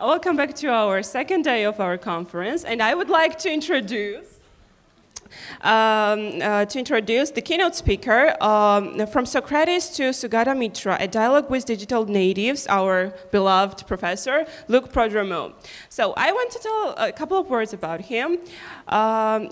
Welcome back to our second day of our conference, and I would like to introduce the keynote speaker from Socrates to Sugata Mitra, a dialogue with digital natives, our beloved professor, Luc Prodromou. So I want to tell a couple of words about him.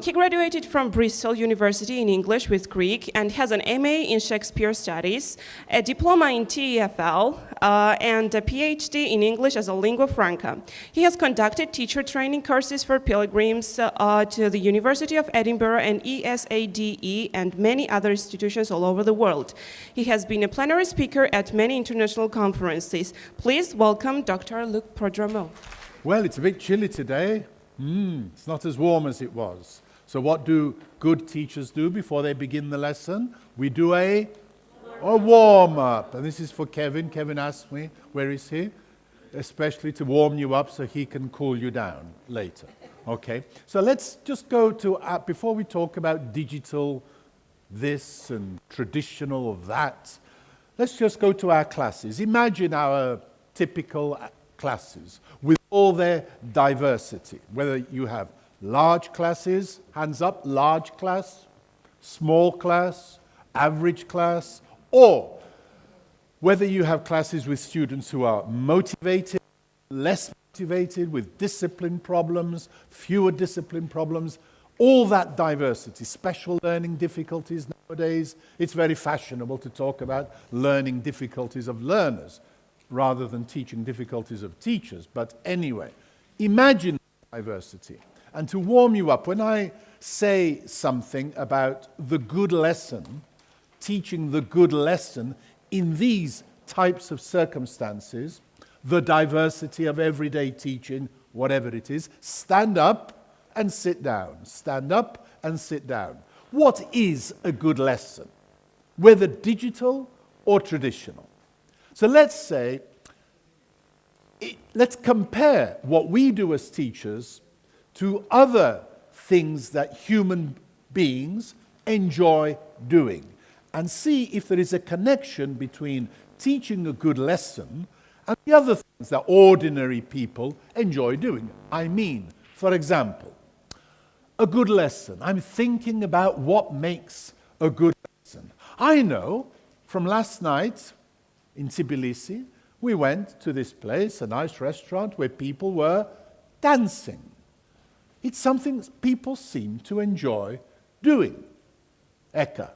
He graduated from Bristol University in English with Greek and has an MA in Shakespeare Studies, a diploma in TEFL, and a PhD in English as a lingua franca. He has conducted teacher training courses for pilgrims to the University of Edinburgh and ESADE and many other institutions all over the world. He has been a plenary speaker at many international conferences. Please welcome Dr. Luc Prodromou. Well, it's a bit chilly today. It's not as warm as it was. So what do good teachers do before they begin the lesson? We do a warm-up. And this is for Kevin. Kevin asked me, where is he? Especially to warm you up so he can cool you down later. Okay, so let's just go to, before we talk about digital this and traditional that, let's just go to our classes. Imagine our typical classes with all their diversity, whether you have large classes, hands up, large class, small class, average class, or whether you have classes with students who are motivated, less motivated, with discipline problems, fewer discipline problems, all that diversity, special learning difficulties nowadays. It's very fashionable to talk about learning difficulties of learners rather than teaching difficulties of teachers. But anyway, imagine diversity. And to warm you up, when I say something about the good lesson, teaching the good lesson in these types of circumstances, the diversity of everyday teaching, whatever it is, stand up and sit down. Stand up and sit down. What is a good lesson, whether digital or traditional? So let's say, let's compare what we do as teachers to other things that human beings enjoy doing and see if there is a connection between teaching a good lesson and the other things that ordinary people enjoy doing. I mean, for example, a good lesson. I'm thinking about what makes a good lesson. I know from last night in Tbilisi, we went to this place, a nice restaurant, where people were dancing. It's something people seem to enjoy doing. Eka,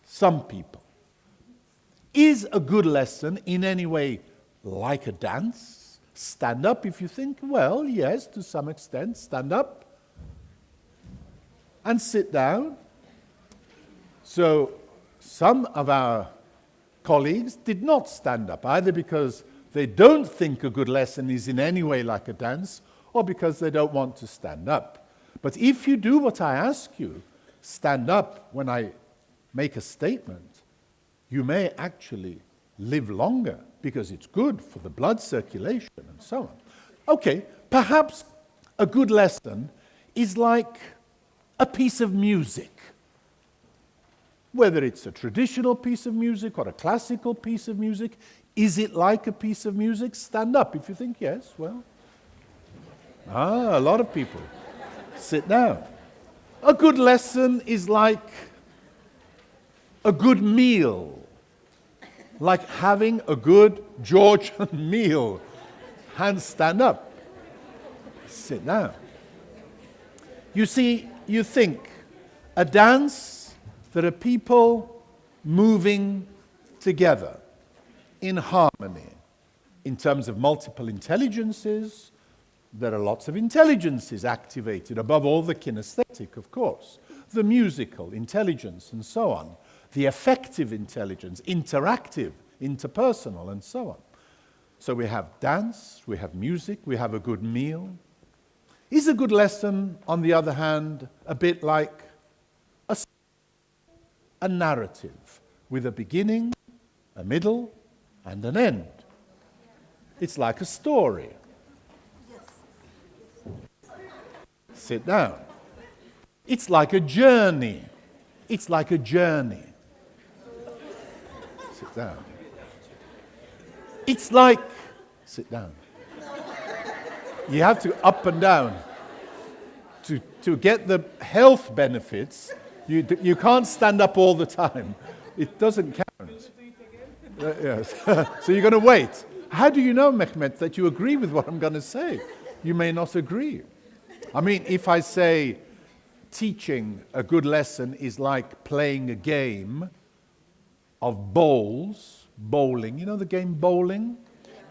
some people. Is a good lesson in any way like a dance? Stand up if you think, well, yes, to some extent, stand up and sit down. So some of our colleagues did not stand up, either because they don't think a good lesson is in any way like a dance, or because they don't want to stand up. But if you do what I ask you, stand up when I make a statement, you may actually live longer because it's good for the blood circulation and so on. Okay, perhaps a good lesson is like a piece of music. Whether it's a traditional piece of music or a classical piece of music, is it like a piece of music? Stand up if you think yes. Well, a lot of people. Sit down. A good lesson is like a good meal, like having a good Georgian meal. Hands stand up. Sit down. You see, you think a dance, there are people moving together in harmony. In terms of multiple intelligences, there are lots of intelligences activated, above all the kinesthetic, of course, the musical intelligence and so on, the affective intelligence, interactive, interpersonal, and so on. So we have dance, we have music, we have a good meal. Is a good lesson, on the other hand, a bit like a narrative with a beginning, a middle, and an end? It's like a story. Sit down. It's like a journey. It's like a journey. Sit down. It's like, sit down. You have to up and down. To get the health benefits, you can't stand up all the time. It doesn't count. Yes. So you're going to wait. How do you know, Mehmet, that you agree with what I'm going to say? You may not agree. I mean, if I say teaching a good lesson is like playing a game of bowling, you know the game bowling?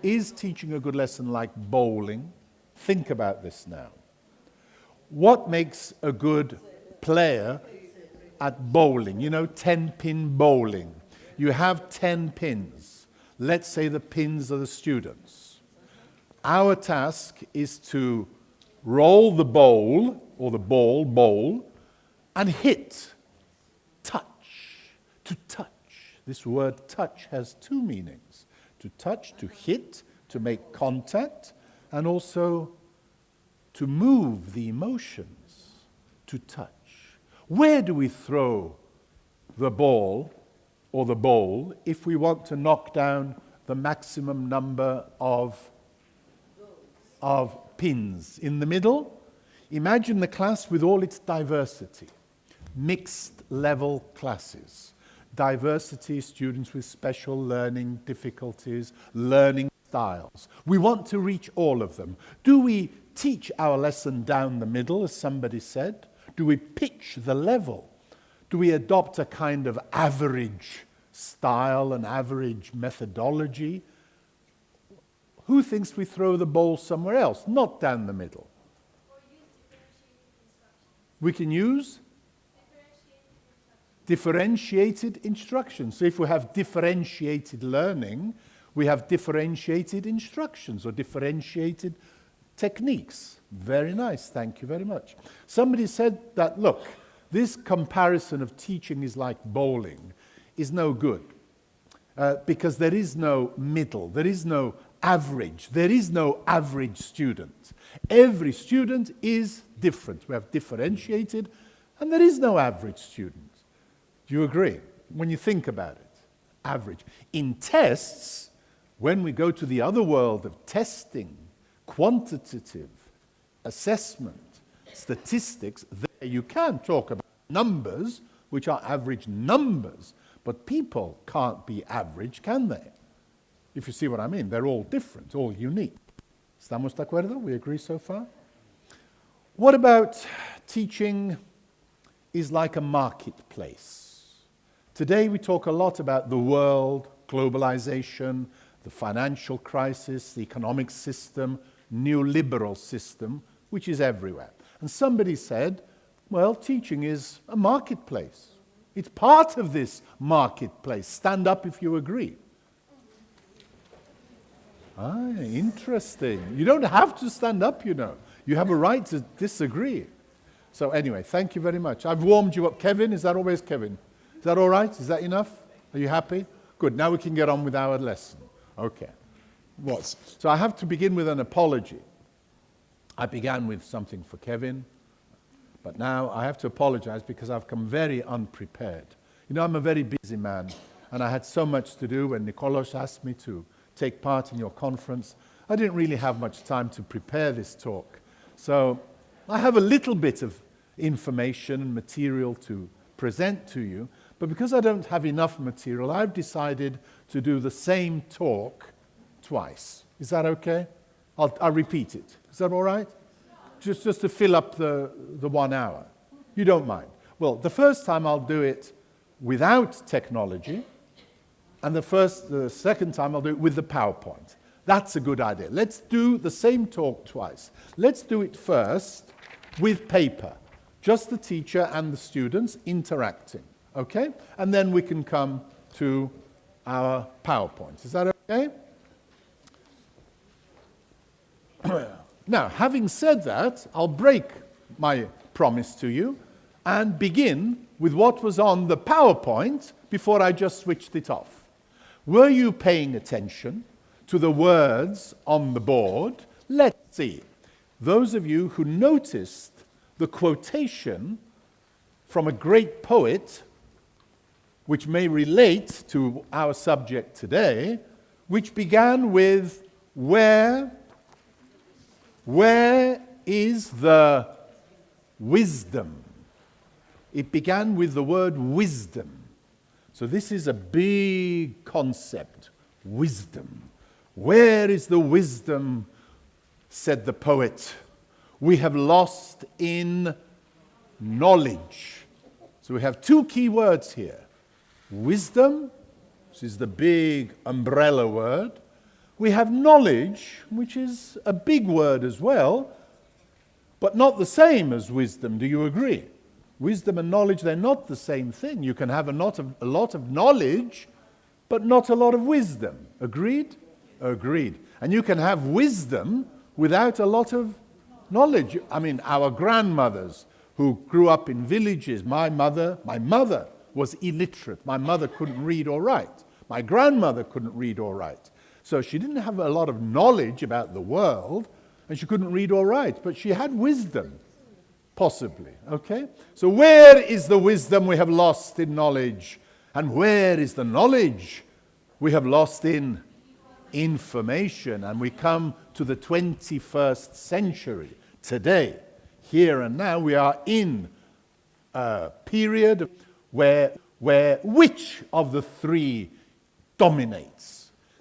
Is teaching a good lesson like bowling? Think about this now. What makes a good player at bowling? You know, 10-pin bowling. You have 10 pins. Let's say the pins are the students. Our task is to roll the bowl, or the bowl, and hit. Touch. To touch. This word touch has two meanings. To touch, to hit, to make contact, and also to move the emotions, to touch. Where do we throw the ball or the bowl if we want to knock down the maximum number of pins? In the middle? Imagine the class with all its diversity. Mixed level classes. Diversity, students with special learning difficulties, learning styles. We want to reach all of them. Do we teach our lesson down the middle, as somebody said? Do we pitch the level? Do we adopt a kind of average style, an average methodology? Who thinks we throw the bowl somewhere else, not down the middle? Or use differentiated instructions. We can use differentiated instructions. So if we have differentiated learning, we have differentiated instructions or differentiated techniques. Very nice, thank you very much. Somebody said that, look, this comparison of teaching is like bowling is no good because there is no middle, there is no average, there is no average student. Every student is different. We have differentiated and there is no average student. Do you agree? When you think about it, average. In tests, when we go to the other world of testing, quantitative assessment, statistics, there you can talk about numbers, which are average numbers, but people can't be average, can they? If you see what I mean, they're all different, all unique. ¿Estamos de acuerdo? We agree so far? What about teaching is like a marketplace? Today we talk a lot about the world, globalization, the financial crisis, the economic system, neoliberal system, which is everywhere. And somebody said, well, teaching is a marketplace. It's part of this marketplace. Stand up if you agree. Ah, interesting. You don't have to stand up, you know. You have a right to disagree. So anyway, thank you very much. I've warmed you up. Kevin, is that always Kevin? Is that all right? Is that enough? Are you happy? Good. Now we can get on with our lesson. Okay. So I have to begin with an apology. I began with something for Kevin, but now I have to apologize because I've come very unprepared. You know, I'm a very busy man, and I had so much to do when Nicolos asked me to take part in your conference. I didn't really have much time to prepare this talk. So I have a little bit of information and material to present to you, but because I don't have enough material, I've decided to do the same talk twice. Is that okay? I'll repeat it. Is that all right? Just to fill up the 1 hour. You don't mind. Well, the first time I'll do it without technology, and the second time I'll do it with the PowerPoint. That's a good idea. Let's do the same talk twice. Let's do it first with paper. Just the teacher and the students interacting. Okay? And then we can come to our PowerPoint. Is that okay? Now, having said that, I'll break my promise to you and begin with what was on the PowerPoint before I just switched it off. Were you paying attention to the words on the board? Let's see. Those of you who noticed the quotation from a great poet, which may relate to our subject today, which began with, where Where is the wisdom? It began with the word wisdom. So this is a big concept, wisdom. Where is the wisdom, said the poet. We have lost in knowledge. So we have two key words here. Wisdom, which is the big umbrella word. We have knowledge, which is a big word as well, but not the same as wisdom. Do you agree? Wisdom and knowledge, they're not the same thing. You can have a lot of knowledge, but not a lot of wisdom. Agreed? Agreed. And you can have wisdom without a lot of knowledge. I mean, our grandmothers who grew up in villages, my mother was illiterate. My mother couldn't read or write. My grandmother couldn't read or write. So she didn't have a lot of knowledge about the world, and she couldn't read or write, but she had wisdom. Possibly, okay? So where is the wisdom we have lost in knowledge? And where is the knowledge we have lost in information? And we come to the 21st century. Today, here and now, we are in a period where which of the three dominates?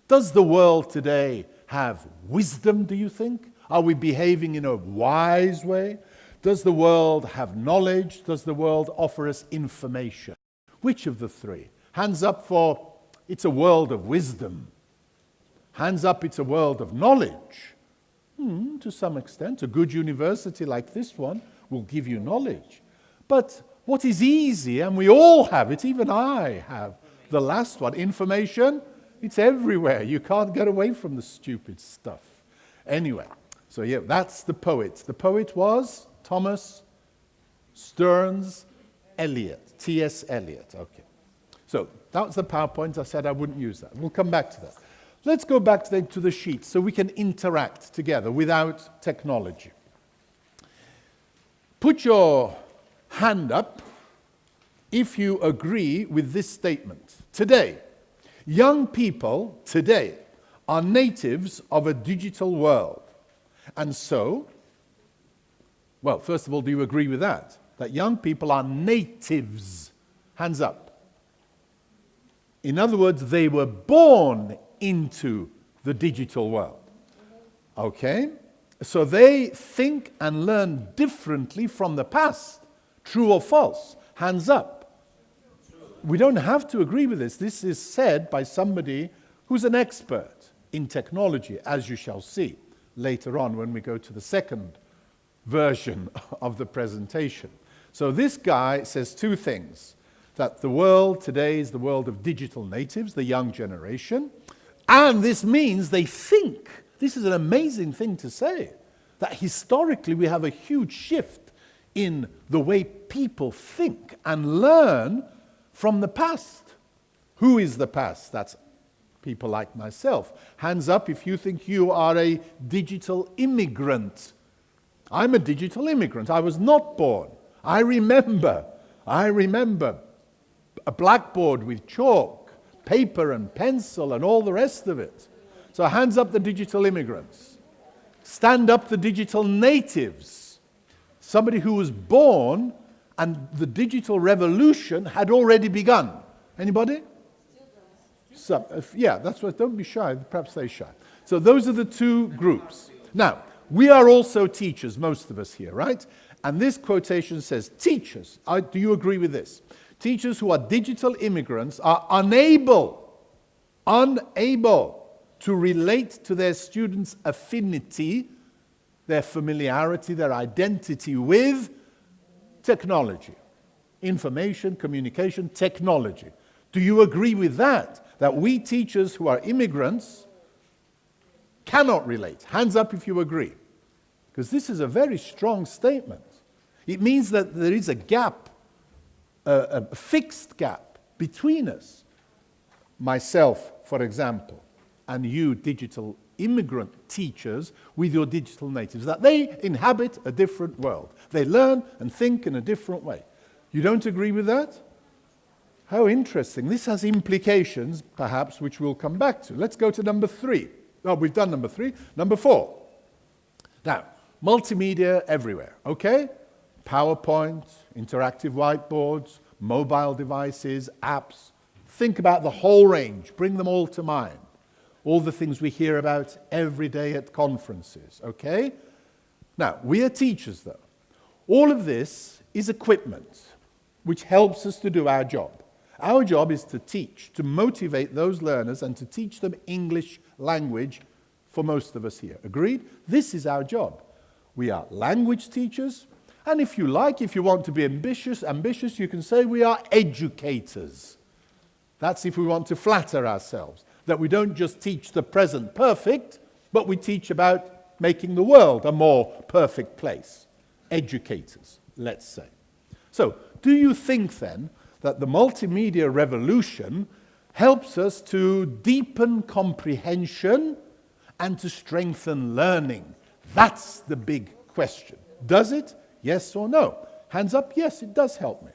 Does the world today have wisdom, do you think? Are we behaving in a wise way? Does the world have knowledge? Does the world offer us information? Which of the three? Hands up for it's a world of wisdom. Hands up, it's a world of knowledge. To some extent, a good university like this one will give you knowledge. But what is easy, and we all have it, even I have the last one, information, it's everywhere. You can't get away from the stupid stuff. Anyway, so yeah, that's the poet. The poet was Thomas Stearns Eliot, T.S. Eliot. Okay. So that was the PowerPoint. I said I wouldn't use that. We'll come back to that. Let's go back to the sheet so we can interact together without technology. Put your hand up if you agree with this statement. Today, young people today are natives of a digital world. And so, well, first of all, do you agree with that? That young people are natives. Hands up. In other words, they were born into the digital world. Okay? So they think and learn differently from the past. True or false? Hands up. We don't have to agree with this. This is said by somebody who's an expert in technology, as you shall see later on when we go to the second version of the presentation. So this guy says two things. That the world today is the world of digital natives, the young generation. And this means they think. This is an amazing thing to say. That historically we have a huge shift in the way people think and learn from the past. Who is the past? That's people like myself. Hands up if you think you are a digital immigrant. I'm a digital immigrant. I was not born. I remember a blackboard with chalk, paper and pencil and all the rest of it. So hands up the digital immigrants. Stand up the digital natives. Somebody who was born and the digital revolution had already begun. Anybody? Some, yeah, that's what, don't be shy, perhaps stay shy. So those are the two groups. Now, we are also teachers, most of us here, right? And this quotation says, teachers, do you agree with this? Teachers who are digital immigrants are unable to relate to their students' affinity, their familiarity, their identity with technology, information, communication, technology. Do you agree with that? That we teachers who are immigrants cannot relate? Hands up if you agree. Because this is a very strong statement. It means that there is a gap, a fixed gap between us. Myself, for example, and you digital immigrant teachers with your digital natives, that they inhabit a different world. They learn and think in a different way. You don't agree with that? How interesting. This has implications, perhaps, which we'll come back to. Let's go to number 3. Oh, we've done number 3. Number 4. Now, Multimedia everywhere, okay? PowerPoint, interactive whiteboards, mobile devices, apps. Think about the whole range. Bring them all to mind. All the things we hear about every day at conferences, okay? Now, we are teachers, though. All of this is equipment which helps us to do our job. Our job is to teach, to motivate those learners and to teach them English language for most of us here. Agreed? This is our job. We are language teachers, and if you like, if you want to be ambitious, you can say we are educators. That's if we want to flatter ourselves, that we don't just teach the present perfect, but we teach about making the world a more perfect place. Educators, let's say. So, do you think then that the multimedia revolution helps us to deepen comprehension and to strengthen learning? That's the big question. Does it? Yes or no? Hands up, yes, it does help me.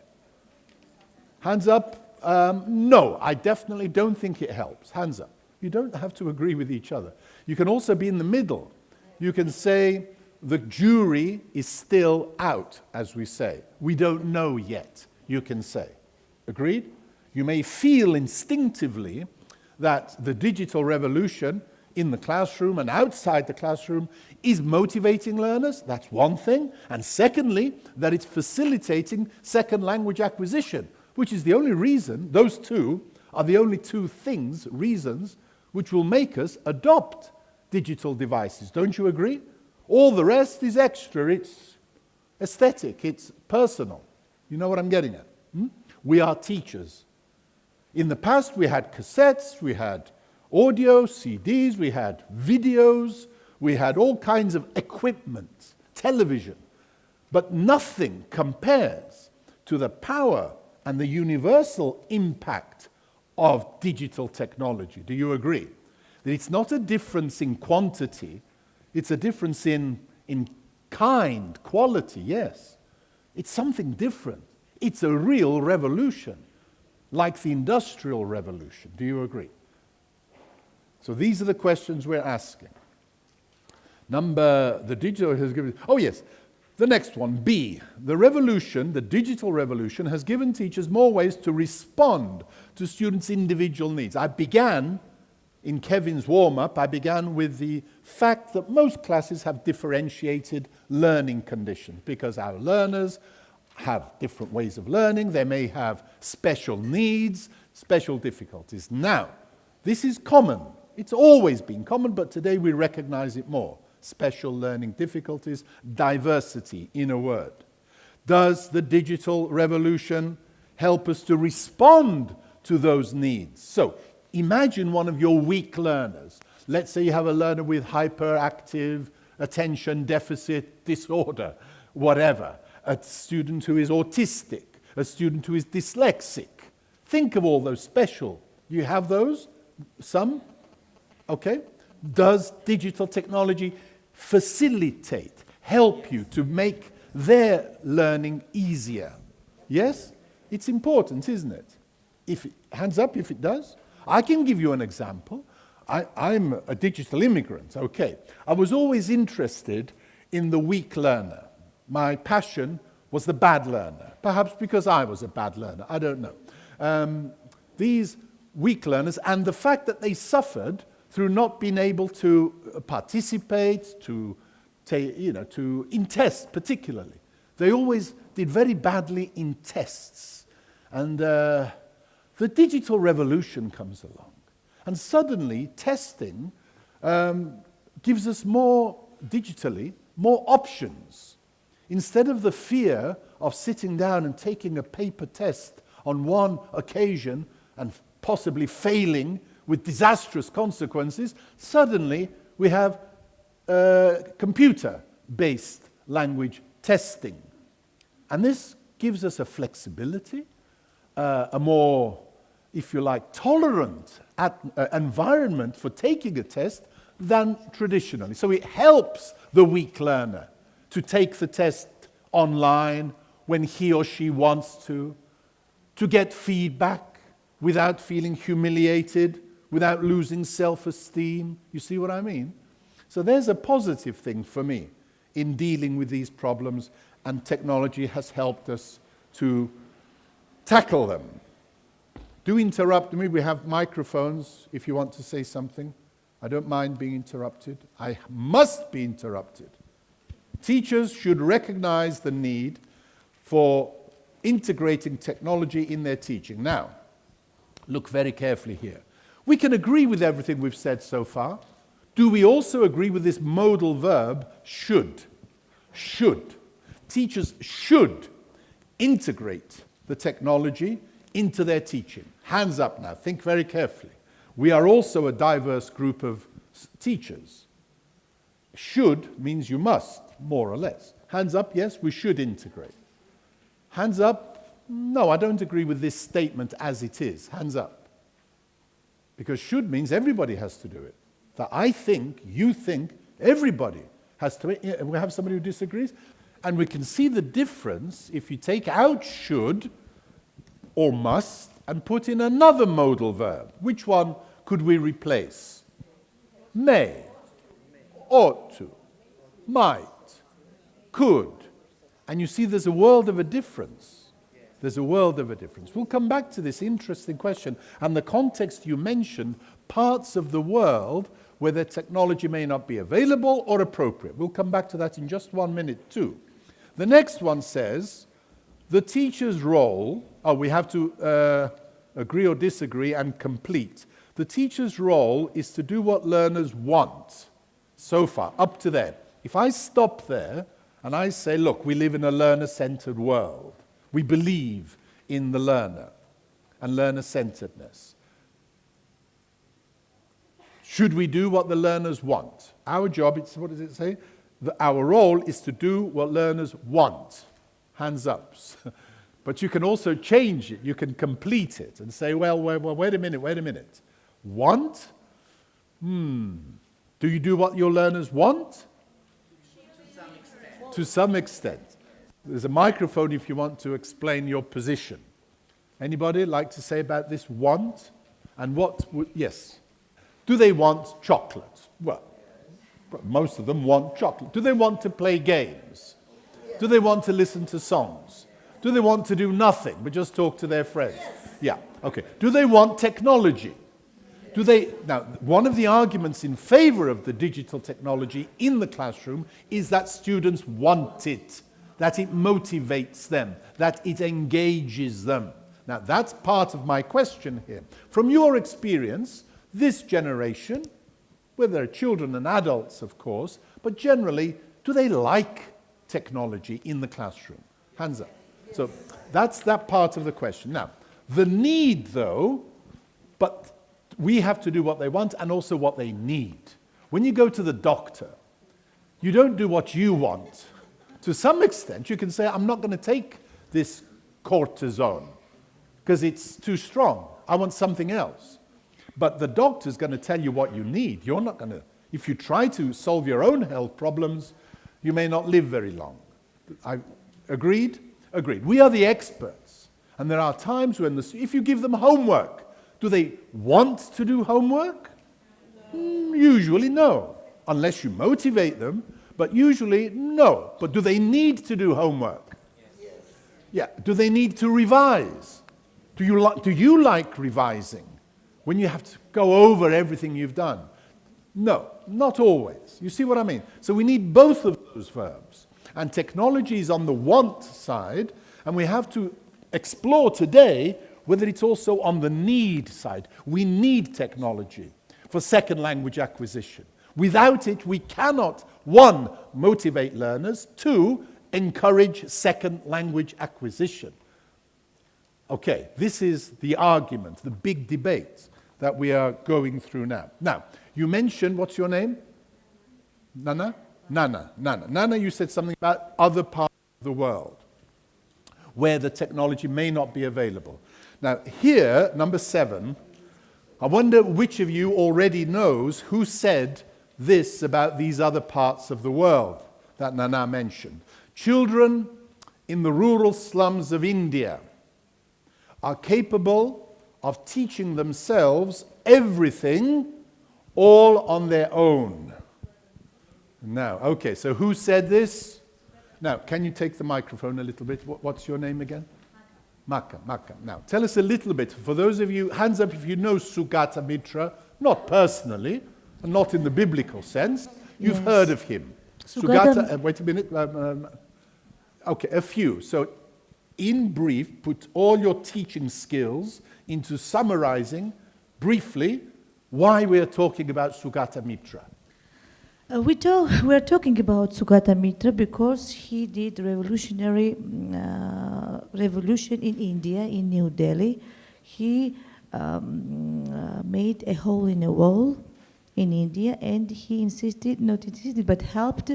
Hands up, no, I definitely don't think it helps. Hands up. You don't have to agree with each other. You can also be in the middle. You can say, the jury is still out, as we say. We don't know yet, you can say. Agreed? You may feel instinctively that the digital revolution in the classroom and outside the classroom is motivating learners. That's one thing. And secondly, that it's facilitating second language acquisition, which is the only reason, those two are the only two things, reasons, which will make us adopt digital devices. Don't you agree? All the rest is extra. It's aesthetic. It's personal. You know what I'm getting at? We are teachers. In the past, we had cassettes, we had audio, CDs, we had videos, we had all kinds of equipment, television. But nothing compares to the power and the universal impact of digital technology. Do you agree? That it's not a difference in quantity, it's a difference in kind, quality, yes. It's something different. It's a real revolution, like the Industrial Revolution. Do you agree? So these are the questions we're asking. The digital has given, oh yes, the next one, B. The revolution, the digital revolution, has given teachers more ways to respond to students' individual needs. I began, in Kevin's warm-up, I began with the fact that most classes have differentiated learning conditions because our learners have different ways of learning. They may have special needs, special difficulties. Now, this is common. It's always been common, but today we recognize it more. Special learning difficulties, diversity, in a word. Does the digital revolution help us to respond to those needs? So, imagine one of your weak learners. Let's say you have a learner with hyperactive attention deficit disorder, whatever. A student who is autistic, a student who is dyslexic. Think of all those special. You have those? Some? Okay. Does digital technology facilitate, help you to make their learning easier? Yes? It's important, isn't it? Hands up if it does. I can give you an example. I'm a digital immigrant, okay. I was always interested in the weak learner. My passion was the bad learner, perhaps because I was a bad learner, I don't know. These weak learners, and the fact that they suffered through not being able to participate, in tests particularly. They always did very badly in tests. And the digital revolution comes along. And suddenly, testing gives us digitally, more options. Instead of the fear of sitting down and taking a paper test on one occasion and possibly failing with disastrous consequences, suddenly we have computer-based language testing. And this gives us a flexibility, a more, if you like, tolerant environment for taking a test than traditionally. So it helps the weak learner to take the test online when he or she wants to get feedback without feeling humiliated, without losing self-esteem. You see what I mean? So there's a positive thing for me in dealing with these problems, and technology has helped us to tackle them. Do interrupt me. We have microphones if you want to say something. I don't mind being interrupted. I must be interrupted. Teachers should recognize the need for integrating technology in their teaching. Now, look very carefully here. We can agree with everything we've said so far. Do we also agree with this modal verb, should? Should. Teachers should integrate the technology into their teaching. Hands up now. Think very carefully. We are also a diverse group of teachers. Should means you must, more or less. Hands up, yes, we should integrate. Hands up, no, I don't agree with this statement as it is. Hands up. Because should means everybody has to do it. So I think, you think, everybody has to. We have somebody who disagrees. And we can see the difference if you take out should or must and put in another modal verb. Which one could we replace? May, ought to, might, could. And you see there's a world of a difference. There's a world of a difference. We'll come back to this interesting question and the context you mentioned, parts of the world where the technology may not be available or appropriate. We'll come back to that in just 1 minute too. The next one says, the teacher's role, we have to agree or disagree and complete. The teacher's role is to do what learners want. So far, up to there. If I stop there and I say, look, we live in a learner-centered world. We believe in the learner and learner-centeredness. Should we do what the learners want? Our job, what does it say? Our role is to do what learners want. Hands up. But you can also change it. You can complete it and say, well, wait a minute. Want? Do you do what your learners want? To some extent. There's a microphone if you want to explain your position. Anybody like to say about this want? And yes. Do they want chocolate? Well, most of them want chocolate. Do they want to play games? Do they want to listen to songs? Do they want to do nothing but just talk to their friends? Yeah, okay. Do they want technology? Now, one of the arguments in favor of the digital technology in the classroom is that students want it, that it motivates them, that it engages them. Now, that's part of my question here. From your experience, this generation, where there are children and adults, of course, but generally, do they like technology in the classroom? Hands up. So that's that part of the question. Now, the need, though, but we have to do what they want and also what they need. When you go to the doctor, you don't do what you want. To some extent, you can say, I'm not going to take this cortisone because it's too strong. I want something else. But the doctor's going to tell you what you need. You're not going to, if you try to solve your own health problems, you may not live very long. Agreed? Agreed. We are the experts. And there are times when, if you give them homework, do they want to do homework? Usually no, unless you motivate them, but usually no. But do they need to do homework? Yes. Yeah. Do they need to revise? Do you like revising when you have to go over everything you've done? No, not always. You see what I mean? So we need both of those verbs. And technology is on the want side, and we have to explore today whether it's also on the need side. We need technology for second language acquisition. Without it, we cannot, 1, motivate learners, 2, encourage second language acquisition. Okay, this is the argument, the big debate that we are going through now. Now, you mentioned, what's your name? Nana? Nana. Nana, you said something about other parts of the world where the technology may not be available. Now, here, number 7, I wonder which of you already knows who said this about these other parts of the world that Nana mentioned. Children in the rural slums of India are capable of teaching themselves everything all on their own. Now, okay, so who said this? Now, can you take the microphone a little bit? What's your name again? Maka. Now, tell us a little bit, for those of you, hands up if you know Sugata Mitra, not personally, and not in the biblical sense. You've Yes. heard of him. Sugata- Wait a minute. Okay, a few. So, in brief, put all your teaching skills into summarizing, briefly, why we are talking about Sugata Mitra. We're talking about Sugata Mitra because he did revolutionary revolution in India, in New Delhi. He made a hole in a wall in India, and he helped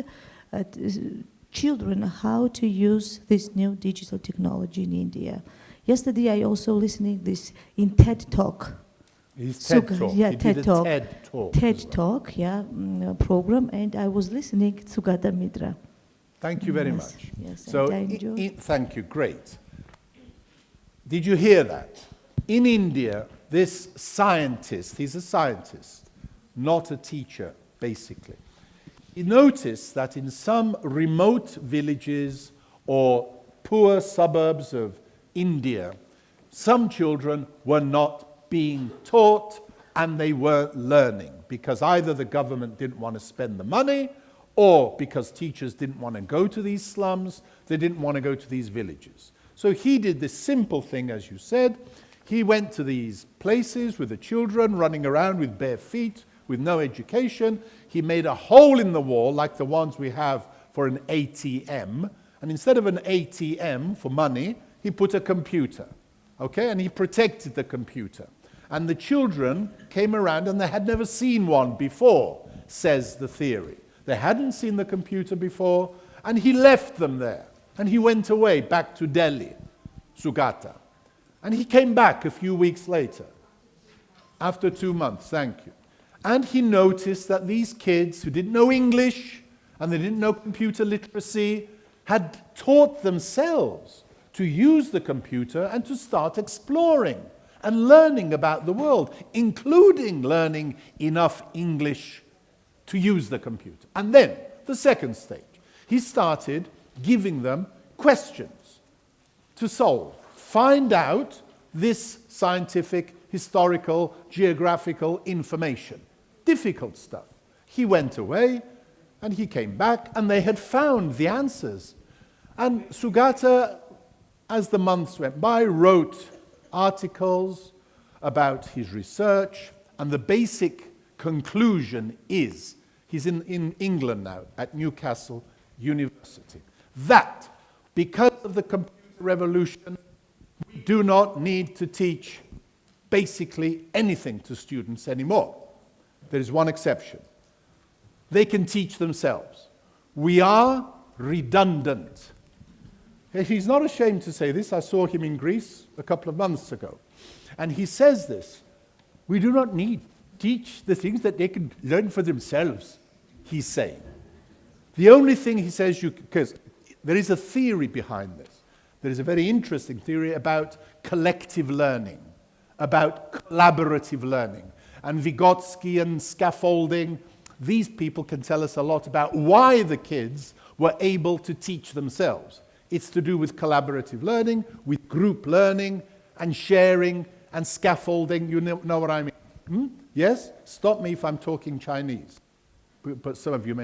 children how to use this new digital technology in India. Yesterday, I also listening this in TED Talk. His TED Talk. Yeah, He TED did a Talk. TED Talk. TED Talk, yeah, program, and I was listening to Sugata Mitra. Thank you very Yes, much. yes, So, and I enjoy. thank you, great. Did you hear that? In India, this scientist, he's a scientist, not a teacher, basically. He noticed that in some remote villages or poor suburbs of India, some children were not being taught and they weren't learning because either the government didn't want to spend the money or because teachers didn't want to go to these slums, they didn't want to go to these villages. So he did this simple thing, as you said. He went to these places with the children running around with bare feet, with no education. He made a hole in the wall like the ones we have for an ATM. And instead of an ATM for money, he put a computer. Okay, and he protected the computer. And the children came around and they had never seen one before, says the theory. They hadn't seen the computer before, and he left them there. And he went away back to Delhi, Sugata. And he came back a few weeks later, after 2 months, thank you. And he noticed that these kids who didn't know English and they didn't know computer literacy had taught themselves to use the computer and to start exploring and learning about the world, including learning enough English to use the computer. And then, the second stage, he started giving them questions to solve. Find out this scientific, historical, geographical information. Difficult stuff. He went away, and he came back, and they had found the answers. And Sugata, as the months went by, wrote articles about his research, and the basic conclusion is, he's in England now, at Newcastle University, that because of the computer revolution, we do not need to teach basically anything to students anymore. There is one exception. They can teach themselves. We are redundant. He's not ashamed to say this. I saw him in Greece a couple of months ago. And he says this. We do not need to teach the things that they can learn for themselves, he's saying. The only thing he says, because there is a theory behind this. There is a very interesting theory about collective learning, about collaborative learning. And Vygotsky and scaffolding, these people can tell us a lot about why the kids were able to teach themselves. It's to do with collaborative learning, with group learning, and sharing, and scaffolding. You know what I mean? Yes? Stop me if I'm talking Chinese. But some of you may.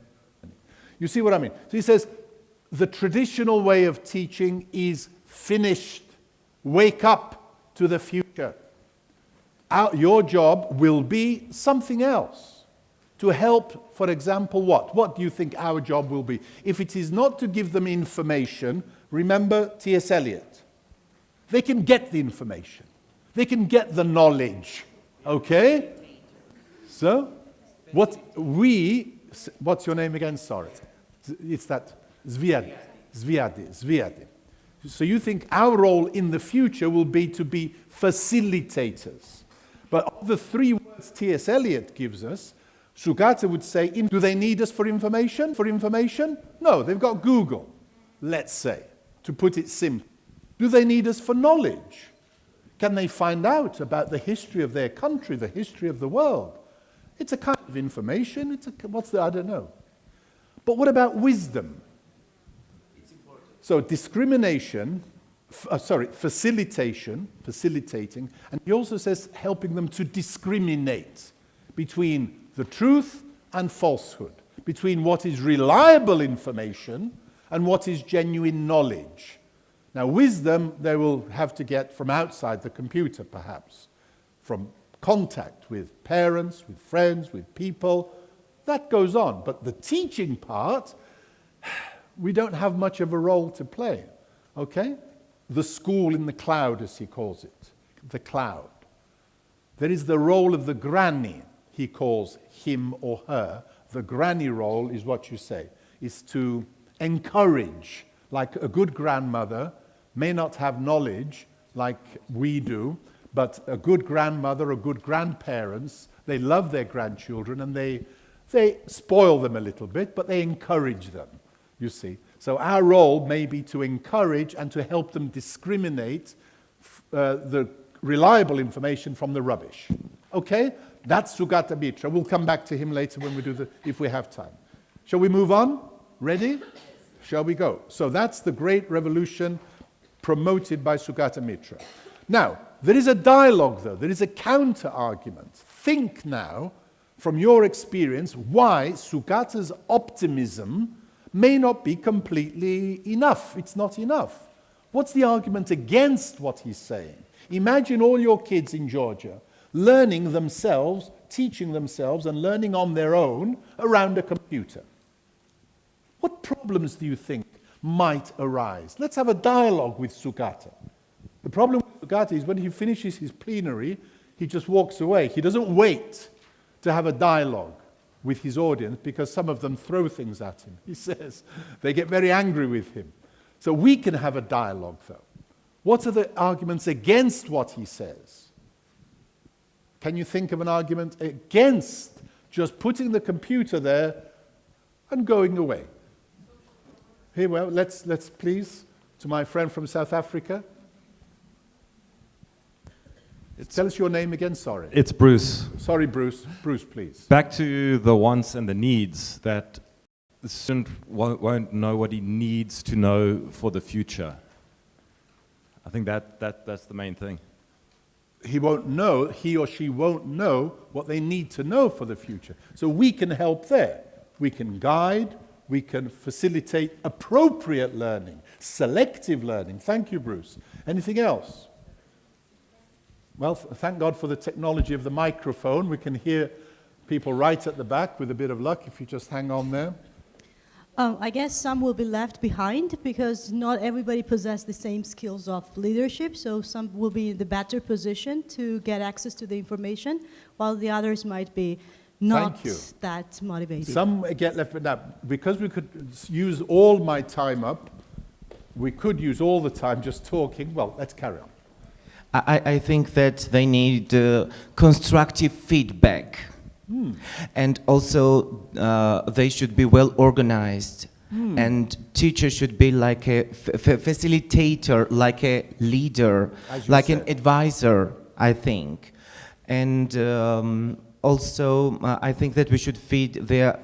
You see what I mean? So he says, the traditional way of teaching is finished. Wake up to the future. Your job will be something else. To help, for example, what? What do you think our job will be? If it is not to give them information, remember T.S. Eliot. They can get the information. They can get the knowledge. Okay? So, what's your name again? Sorry. It's that Zviadi. So you think our role in the future will be to be facilitators. But of the three words T.S. Eliot gives us, Sugata would say, do they need us for information? For information? No, they've got Google, let's say, to put it simply. Do they need us for knowledge? Can they find out about the history of their country, the history of the world? It's a kind of information. I don't know. But what about wisdom? So discrimination, facilitating, and he also says helping them to discriminate between the truth and falsehood, between what is reliable information and what is genuine knowledge. Now, wisdom they will have to get from outside the computer, perhaps, from contact with parents, with friends, with people. That goes on. But the teaching part, we don't have much of a role to play, okay? The school in the cloud, as he calls it, the cloud. There is the role of the granny, he calls him or her. The granny role is what you say, is to encourage, like a good grandmother may not have knowledge like we do, but a good grandmother or good grandparents, they love their grandchildren and they spoil them a little bit, but they encourage them, you see. So our role may be to encourage and to help them discriminate the reliable information from the rubbish. Okay? That's Sugata Mitra. We'll come back to him later when we do if we have time. Shall we move on? Ready? Shall we go? So that's the great revolution promoted by Sugata Mitra. Now, there is a dialogue though. There is a counter-argument. Think now, from your experience, why Sugata's optimism may not be completely enough. It's not enough. What's the argument against what he's saying? Imagine all your kids in Georgia learning themselves, teaching themselves, and learning on their own around a computer. What problems do you think might arise? Let's have a dialogue with Sugata. The problem with Sugata is when he finishes his plenary, he just walks away. He doesn't wait to have a dialogue with his audience because some of them throw things at him. He says they get very angry with him. So we can have a dialogue though. What are the arguments against what he says? Can you think of an argument against just putting the computer there and going away? Here, well, let's please, to my friend from South Africa. Tell us your name again, sorry. It's Bruce. Sorry, Bruce. Bruce, please. Back to the wants and the needs, that the student won't know what he needs to know for the future. I think that's the main thing. He or she won't know what they need to know for the future. So we can help there. We can guide, we can facilitate appropriate learning, selective learning. Thank you, Bruce. Anything else? Well, thank God for the technology of the microphone. We can hear people right at the back with a bit of luck if you just hang on there. I guess some will be left behind because not everybody possesses the same skills of leadership, so some will be in the better position to get access to the information, while the others might be not that motivated. Some get left behind. Now, because we could use all my time up, we could use all the time just talking. Well, let's carry on. I think that they need constructive feedback. And also they should be well organized. And teachers should be like a facilitator, like a leader, like an advisor, I think. And also I think that we should feed they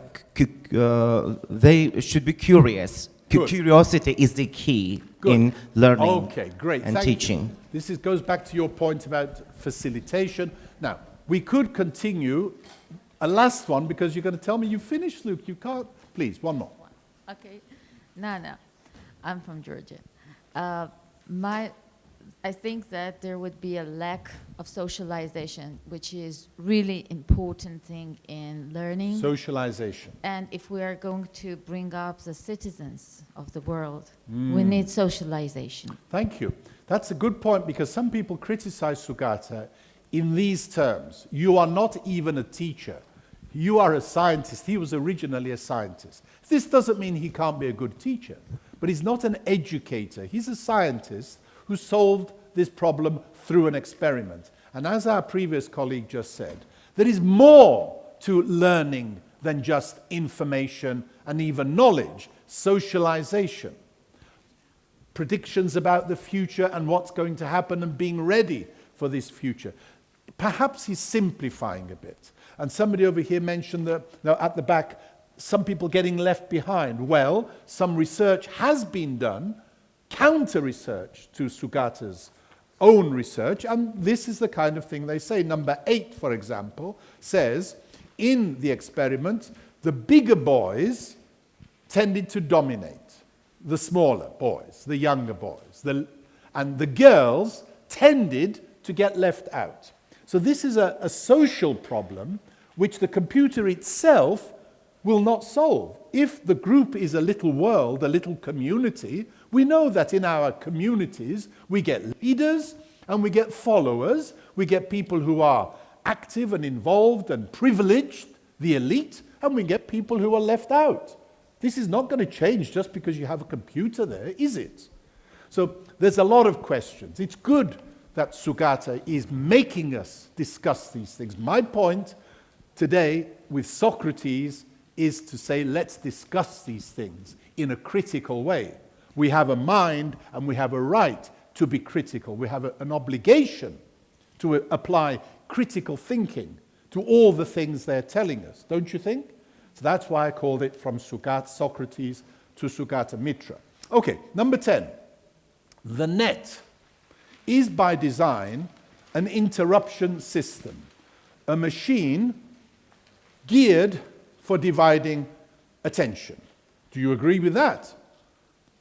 should be curious. Curiosity is the key in learning and teaching. This goes back to your point about facilitation. Now, we could continue. A last one, because you're going to tell me you finished, Luke. You can't. Please, one more. Okay. No. I'm from Georgia. I think that there would be a lack of socialization, which is really important thing in learning. Socialization. And if we are going to bring up the citizens of the world, we need socialization. Thank you. That's a good point, because some people criticize Sugata in these terms. You are not even a teacher. You are a scientist. He was originally a scientist. This doesn't mean he can't be a good teacher, but he's not an educator. He's a scientist who solved this problem through an experiment. And as our previous colleague just said, there is more to learning than just information and even knowledge. Socialization, predictions about the future and what's going to happen and being ready for this future. Perhaps he's simplifying a bit. And somebody over here mentioned at the back, some people getting left behind. Well, some research has been done, counter-research to Sugata's own research, and this is the kind of thing they say. Number 8, for example, says, in the experiment, the bigger boys tended to dominate the smaller boys, the younger boys, and the girls tended to get left out. So this is a social problem which the computer itself will not solve. If the group is a little world, a little community, we know that in our communities we get leaders and we get followers, we get people who are active and involved and privileged, the elite, and we get people who are left out. This is not going to change just because you have a computer there, is it? So there's a lot of questions. It's good that Sugata is making us discuss these things. My point today with Socrates is to say, let's discuss these things in a critical way. We have a mind and we have a right to be critical. We have an obligation to apply critical thinking to all the things they're telling us, don't you think? So that's why I called it From Socrates to Sugata Mitra. Okay, number 10. The net is by design an interruption system, a machine geared for dividing attention. Do you agree with that?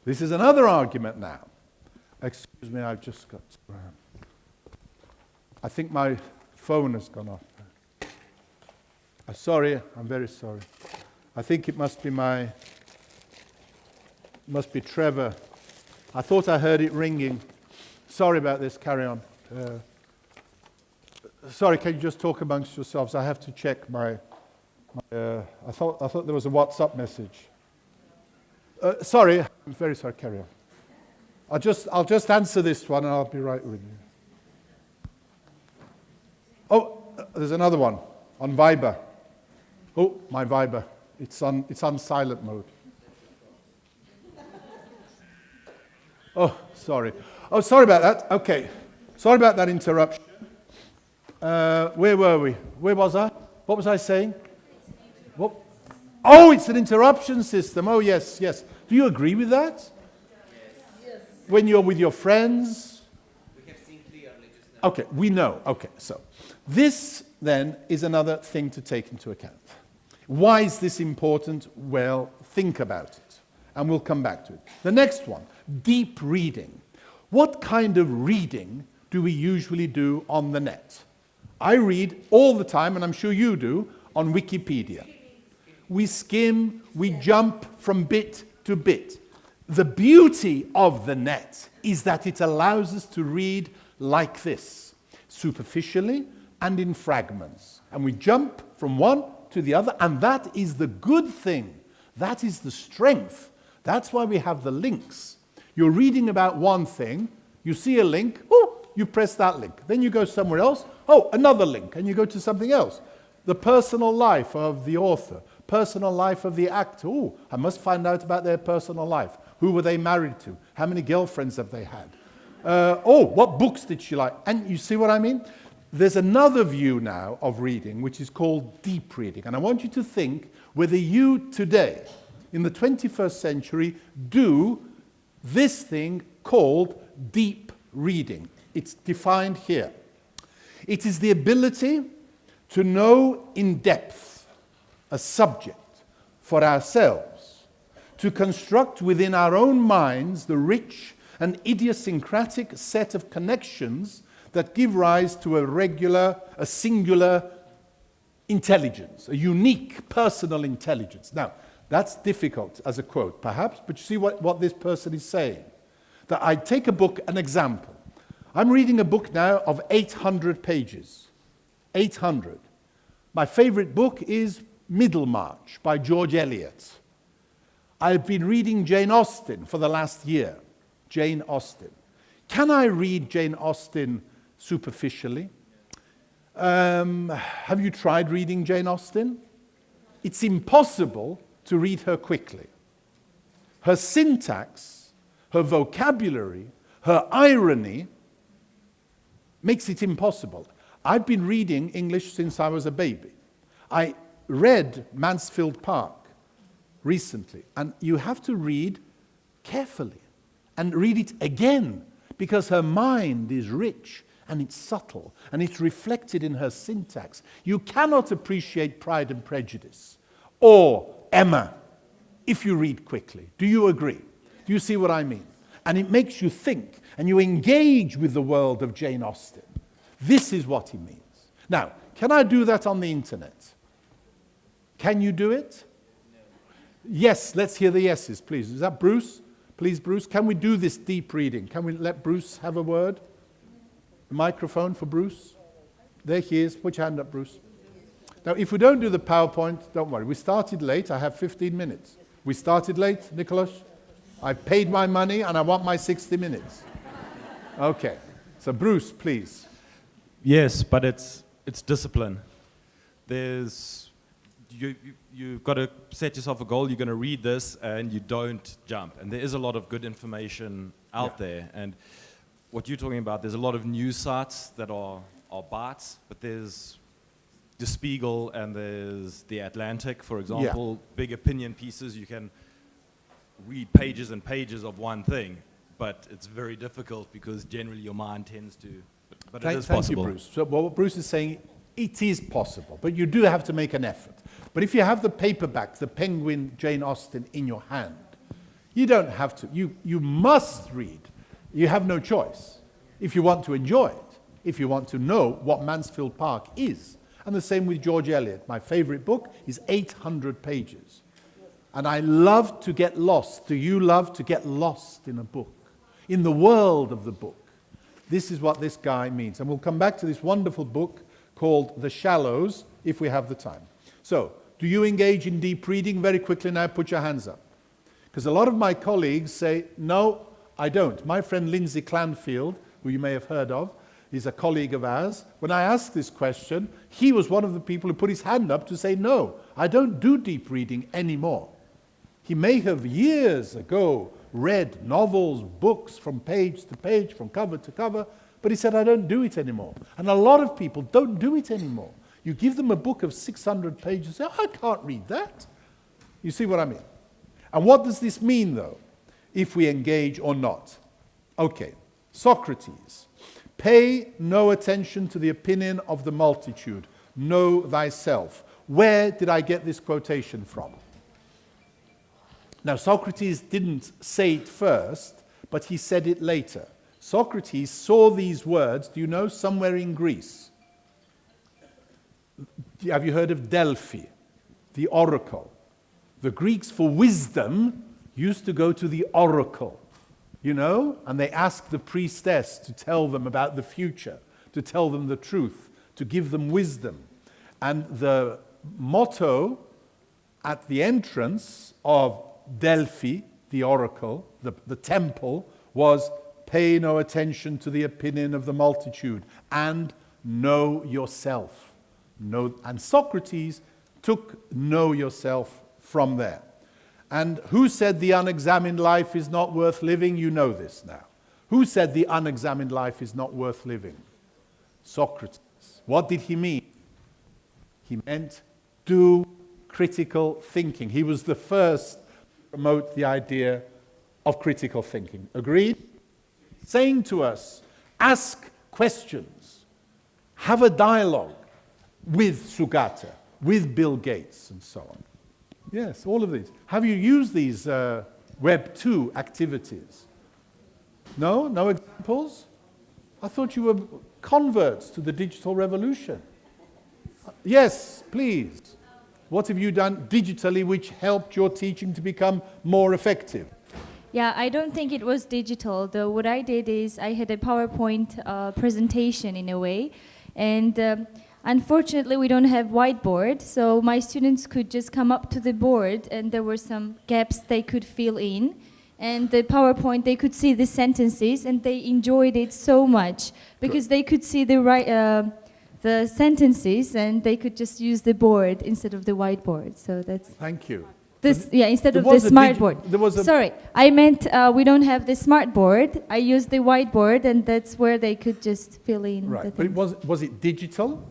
This is another argument now. Excuse me, I've just got... I think my phone has gone off. Sorry, I'm very sorry. I think it must be Trevor. I thought I heard it ringing. Sorry about this, carry on. Sorry, can you just talk amongst yourselves? I have to check I thought there was a WhatsApp message. Sorry, I'm very sorry, carry on. I'll just answer this one and I'll be right with you. Oh, there's another one on Viber. Oh, my Viber. It's on silent mode. Oh, sorry. Oh, sorry about that. Okay. Sorry about that interruption. Where were we? Where was I? What was I saying? What? Oh, it's an interruption system. Oh, yes, yes. Do you agree with that? Yes. When you're with your friends? We have seen clearly just now. Okay, we know. Okay, so this then is another thing to take into account. Why is this important? Well, think about it, and we'll come back to it. The next one, deep reading. What kind of reading do we usually do on the net? I read all the time, and I'm sure you do, on Wikipedia. We skim, we jump from bit to bit. The beauty of the net is that it allows us to read like this, superficially and in fragments. And we jump from one to the other, and that is the good thing. That is the strength. That's why we have the links. You're reading about one thing, you see a link, oh, you press that link. Then you go somewhere else, oh, another link, and you go to something else. The personal life of the author, personal life of the actor. Oh, I must find out about their personal life. Who were they married to? How many girlfriends have they had? Oh, what books did she like? And you see what I mean? There's another view now of reading, which is called deep reading. And I want you to think whether you today, in the 21st century, do this thing called deep reading. It's defined here. It is the ability to know in depth a subject for ourselves, to construct within our own minds the rich and idiosyncratic set of connections that give rise to a singular intelligence, a unique personal intelligence. Now, that's difficult as a quote, perhaps, but you see what this person is saying. That I take a book, an example. I'm reading a book now of 800 pages. 800. My favorite book is Middlemarch by George Eliot. I've been reading Jane Austen for the last year. Jane Austen. Can I read Jane Austen superficially? Have you tried reading Jane Austen? It's impossible to read her quickly. Her syntax, her vocabulary, her irony makes it impossible. I've been reading English since I was a baby. I read Mansfield Park recently, and you have to read carefully and read it again, because her mind is rich and it's subtle and it's reflected in her syntax. You cannot appreciate Pride and Prejudice or Emma if you read quickly. Do you agree? Do you see what I mean? And it makes you think and you engage with the world of Jane Austen. This is what he means. Now, can I do that on the internet? Can you do it? Yes, let's hear the yeses, please. Is that Bruce? Please, Bruce, can we do this deep reading? Can we let Bruce have a word? A microphone for Bruce? There he is. Put your hand up, Bruce. Now, if we don't do the PowerPoint, don't worry. We started late. I have 15 minutes. We started late, Nicholas? I paid my money and I want my 60 minutes. Okay. So, Bruce, please. Yes, but it's discipline. You've got to set yourself a goal. You're going to read this and you don't jump. And there is a lot of good information out there. And what you're talking about, there's a lot of news sites that are bots, but there's the Spiegel and there's the Atlantic, for example, big opinion pieces. You can read pages and pages of one thing, but it's very difficult because generally your mind tends to, but it is possible. Thank you, Bruce. So what Bruce is saying, it is possible, but you do have to make an effort. But if you have the paperback, the Penguin Jane Austen in your hand, you don't have to. You must read. You have no choice if you want to enjoy it, if you want to know what Mansfield Park is. And the same with George Eliot. My favorite book is 800 pages. And I love to get lost. Do you love to get lost in a book? In the world of the book. This is what this guy means. And we'll come back to this wonderful book called The Shallows, if we have the time. So, do you engage in deep reading? Very quickly now, put your hands up. Because a lot of my colleagues say, no, I don't. My friend Lindsay Clanfield, who you may have heard of, is a colleague of ours. When I asked this question, he was one of the people who put his hand up to say, no, I don't do deep reading anymore. He may have years ago read novels, books from page to page, from cover to cover, but he said, I don't do it anymore. And a lot of people don't do it anymore. You give them a book of 600 pages, say, I can't read that. You see what I mean? And what does this mean, though, if we engage or not? Okay, Socrates. Pay no attention to the opinion of the multitude. Know thyself. Where did I get this quotation from? Now, Socrates didn't say it first, but he said it later. Socrates saw these words, do you know, somewhere in Greece. Have you heard of Delphi, the oracle? The Greeks, for wisdom, used to go to the oracle, you know, and they asked the priestess to tell them about the future, to tell them the truth, to give them wisdom. And the motto at the entrance of Delphi, the oracle, the temple, was pay no attention to the opinion of the multitude and know yourself. And Socrates took know yourself from there. And who said the unexamined life is not worth living? You know this now. Who said the unexamined life is not worth living? Socrates. What did he mean? He meant do critical thinking. He was the first to promote the idea of critical thinking. Agreed? Saying to us, ask questions, have a dialogue with Sugata, with Bill Gates, and so on. Yes, all of these. Have you used these Web 2 activities? No? No examples? I thought you were converts to the digital revolution. Yes, please. What have you done digitally which helped your teaching to become more effective? Yeah, I don't think it was digital, though. What I did is I had a PowerPoint presentation in a way, and unfortunately we don't have whiteboard, so my students could just come up to the board and there were some gaps they could fill in, and the PowerPoint they could see the sentences and they enjoyed it so much because they could see the sentences and they could just use the board instead of the whiteboard. So that's... Thank you. Instead of the smart board. Sorry, I meant we don't have the smart board. I used the whiteboard, and that's where they could just fill in. Right, the but was it digital?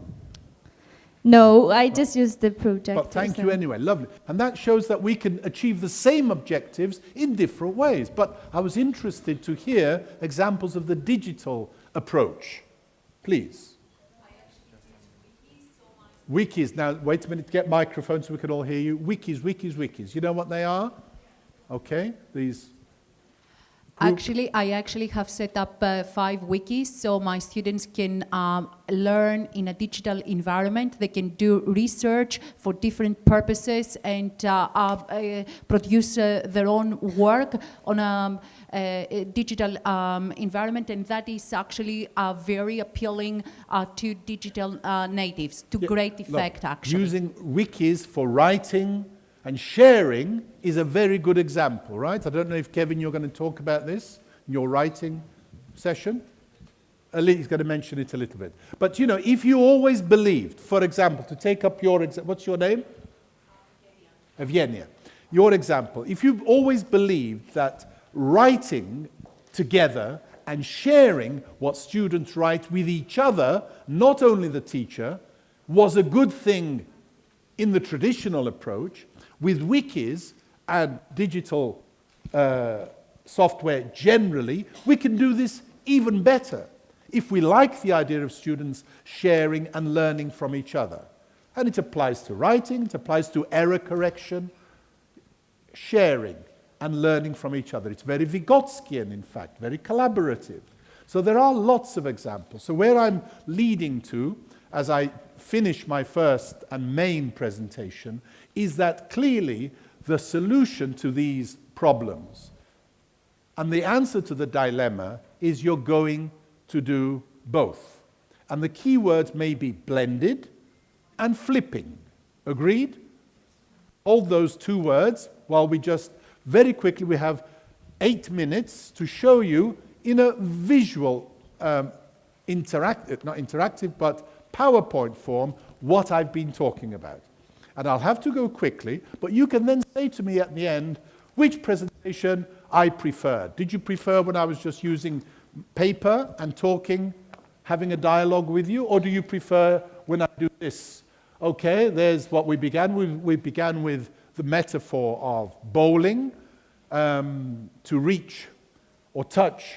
No, I just used the projector. But thank you anyway, lovely. And that shows that we can achieve the same objectives in different ways. But I was interested to hear examples of the digital approach. Please. Wikis. Now, wait a minute to get microphones so we can all hear you. Wikis, wikis, wikis. You know what they are? Okay, these. Actually, I actually have set up 5 wikis so my students can learn in a digital environment. They can do research for different purposes and produce their own work on a digital environment, and that is actually very appealing to digital natives, to great effect, actually. Using wikis for writing and sharing is a very good example, right? I don't know if, Kevin, you're going to talk about this in your writing session. He's going to mention it a little bit. But, you know, if you always believed, for example, to take up your example, what's your name? Evgenia. Your example. If you've always believed that writing together and sharing what students write with each other, not only the teacher, was a good thing in the traditional approach, with wikis and digital software generally, we can do this even better if we like the idea of students sharing and learning from each other. And it applies to writing, it applies to error correction, sharing and learning from each other. It's very Vygotskian, in fact, very collaborative. So there are lots of examples. So where I'm leading to, as I finish my first and main presentation, is that clearly the solution to these problems and the answer to the dilemma is you're going to do both. And the key words may be blended and flipping. Agreed? Hold those 2 words while we just very quickly, we have 8 minutes to show you in a visual, not interactive, but PowerPoint form what I've been talking about. And I'll have to go quickly, but you can then say to me at the end which presentation I preferred. Did you prefer when I was just using paper and talking, having a dialogue with you, or do you prefer when I do this? Okay, there's what we began with. We began with the metaphor of bowling, to reach or touch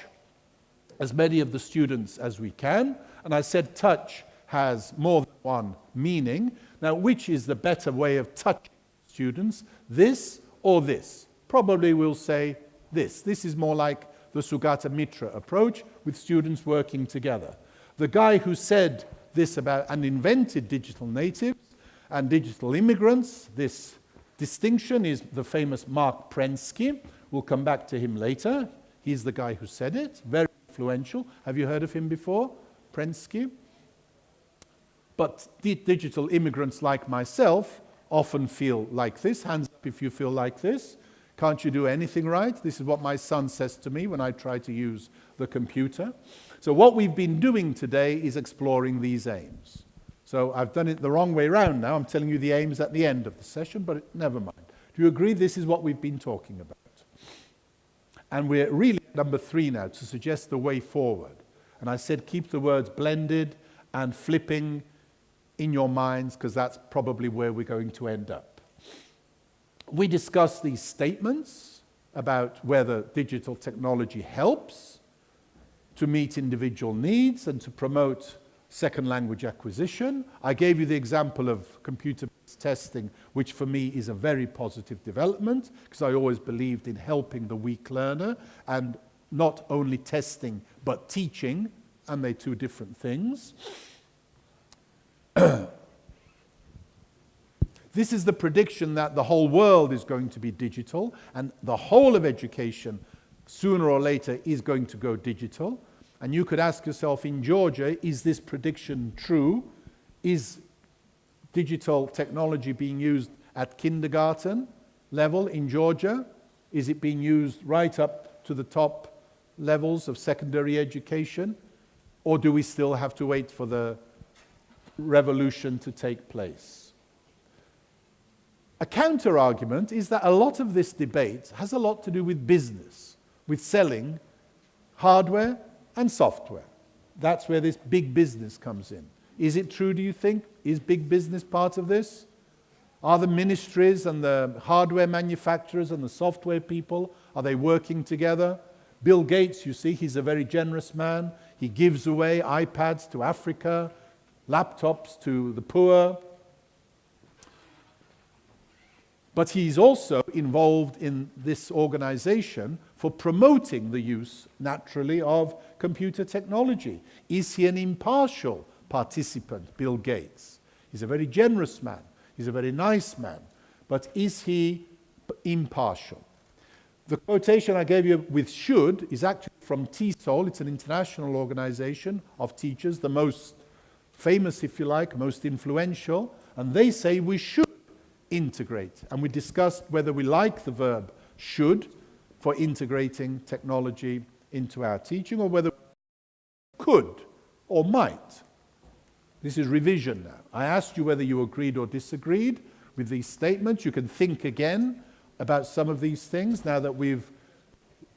as many of the students as we can. And I said touch has more than one meaning. Now, which is the better way of touching students, this or this? Probably we'll say this. This is more like the Sugata Mitra approach with students working together. The guy who said this about and invented digital natives and digital immigrants, this distinction, is the famous Mark Prensky. We'll come back to him later. He's the guy who said it, very influential. Have you heard of him before? Prensky. But digital immigrants like myself often feel like this. Hands up if you feel like this. Can't you do anything right? This is what my son says to me when I try to use the computer. So what we've been doing today is exploring these aims. So I've done it the wrong way round now. I'm telling you the aims at the end of the session, but never mind. Do you agree this is what we've been talking about? And we're really at number 3 now, to suggest the way forward. And I said keep the words blended and flipping in your minds, because that's probably where we're going to end up. We discussed these statements about whether digital technology helps to meet individual needs and to promote second language acquisition. I gave you the example of computer-based testing, which for me is a very positive development, because I always believed in helping the weak learner and not only testing but teaching, and they're 2 different things. This is the prediction that the whole world is going to be digital, and the whole of education sooner or later is going to go digital. And you could ask yourself, in Georgia, is this prediction true? Is digital technology being used at kindergarten level in Georgia? Is it being used right up to the top levels of secondary education? Or do we still have to wait for the revolution to take place? A counter-argument is that a lot of this debate has a lot to do with business, with selling hardware and software. That's where this big business comes in. Is it true, do you think? Is big business part of this? Are the ministries and the hardware manufacturers and the software people, are they working together? Bill Gates, you see, he's a very generous man. He gives away iPads to Africa, laptops to the poor. But he's also involved in this organization for promoting the use, naturally, of computer technology. Is he an impartial participant, Bill Gates? He's a very generous man. He's a very nice man. But is he impartial? The quotation I gave you with should is actually from TESOL. It's an international organization of teachers, the most famous, if you like, most influential. And they say we should integrate. And we discussed whether we like the verb should for integrating technology into our teaching, or whether we could or might. This is revision now. I asked you whether you agreed or disagreed with these statements. You can think again about some of these things now that we've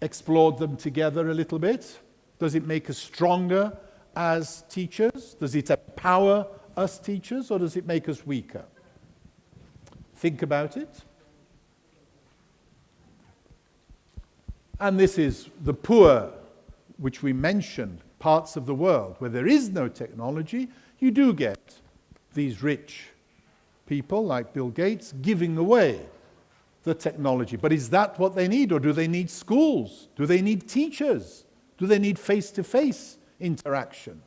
explored them together a little bit. Does it make us stronger as teachers? Does it empower us teachers, or does it make us weaker? Think about it. And this is the poor, which we mentioned, parts of the world where there is no technology. You do get these rich people like Bill Gates giving away the technology. But is that what they need, or do they need schools? Do they need teachers? Do they need face-to-face interaction?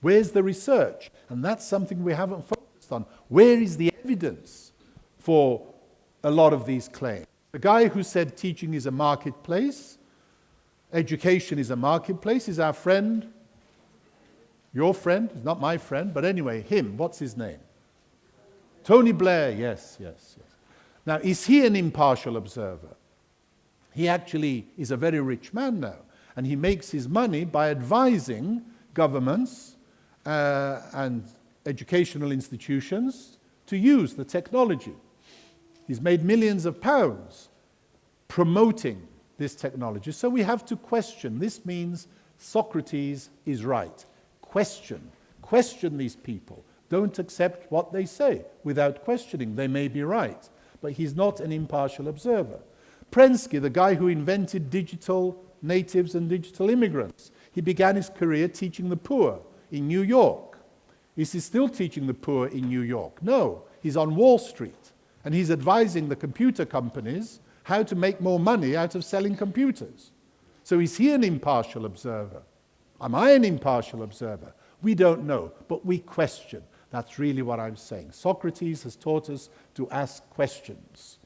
Where's the research? And that's something we haven't focused on. Where is the evidence for a lot of these claims? The guy who said teaching is a marketplace, education is a marketplace, is our friend, your friend, he's not my friend, but anyway, him, what's his name? Tony Blair, yes. Now, is he an impartial observer? He actually is a very rich man now, and he makes his money by advising governments and educational institutions to use the technology. He's made millions of pounds promoting this technology. So we have to question. This means Socrates is right. Question these people. Don't accept what they say without questioning. They may be right, but he's not an impartial observer. Prensky, the guy who invented digital natives and digital immigrants, he began his career teaching the poor in New York. Is he still teaching the poor in New York? No, he's on Wall Street, and he's advising the computer companies how to make more money out of selling computers. So is he an impartial observer? Am I an impartial observer? We don't know, but we question. That's really what I'm saying. Socrates has taught us to ask questions.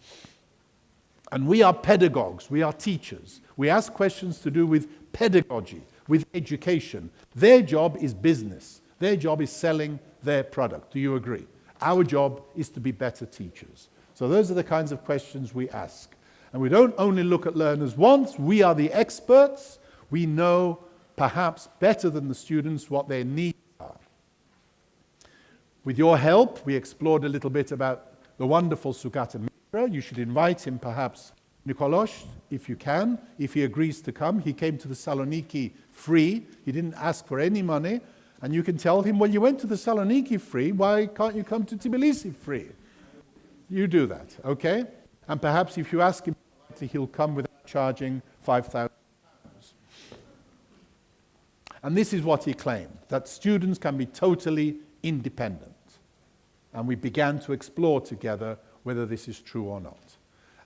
And we are pedagogues, we are teachers. We ask questions to do with pedagogy, with education. Their job is business. Their job is selling their product. Do you agree? Our job is to be better teachers. So those are the kinds of questions we ask. And we don't only look at learners once. We are the experts. We know perhaps better than the students what their needs are. With your help, we explored a little bit about the wonderful Sugata Mitra. You should invite him, perhaps, Nikolos, if you can, if he agrees to come. He came to the Saloniki free. He didn't ask for any money. And you can tell him, well, you went to the Saloniki free. Why can't you come to Tbilisi free? You do that, okay? And perhaps if you ask him, he'll come without charging 5,000 pounds. And this is what he claimed, that students can be totally independent. And we began to explore together whether this is true or not.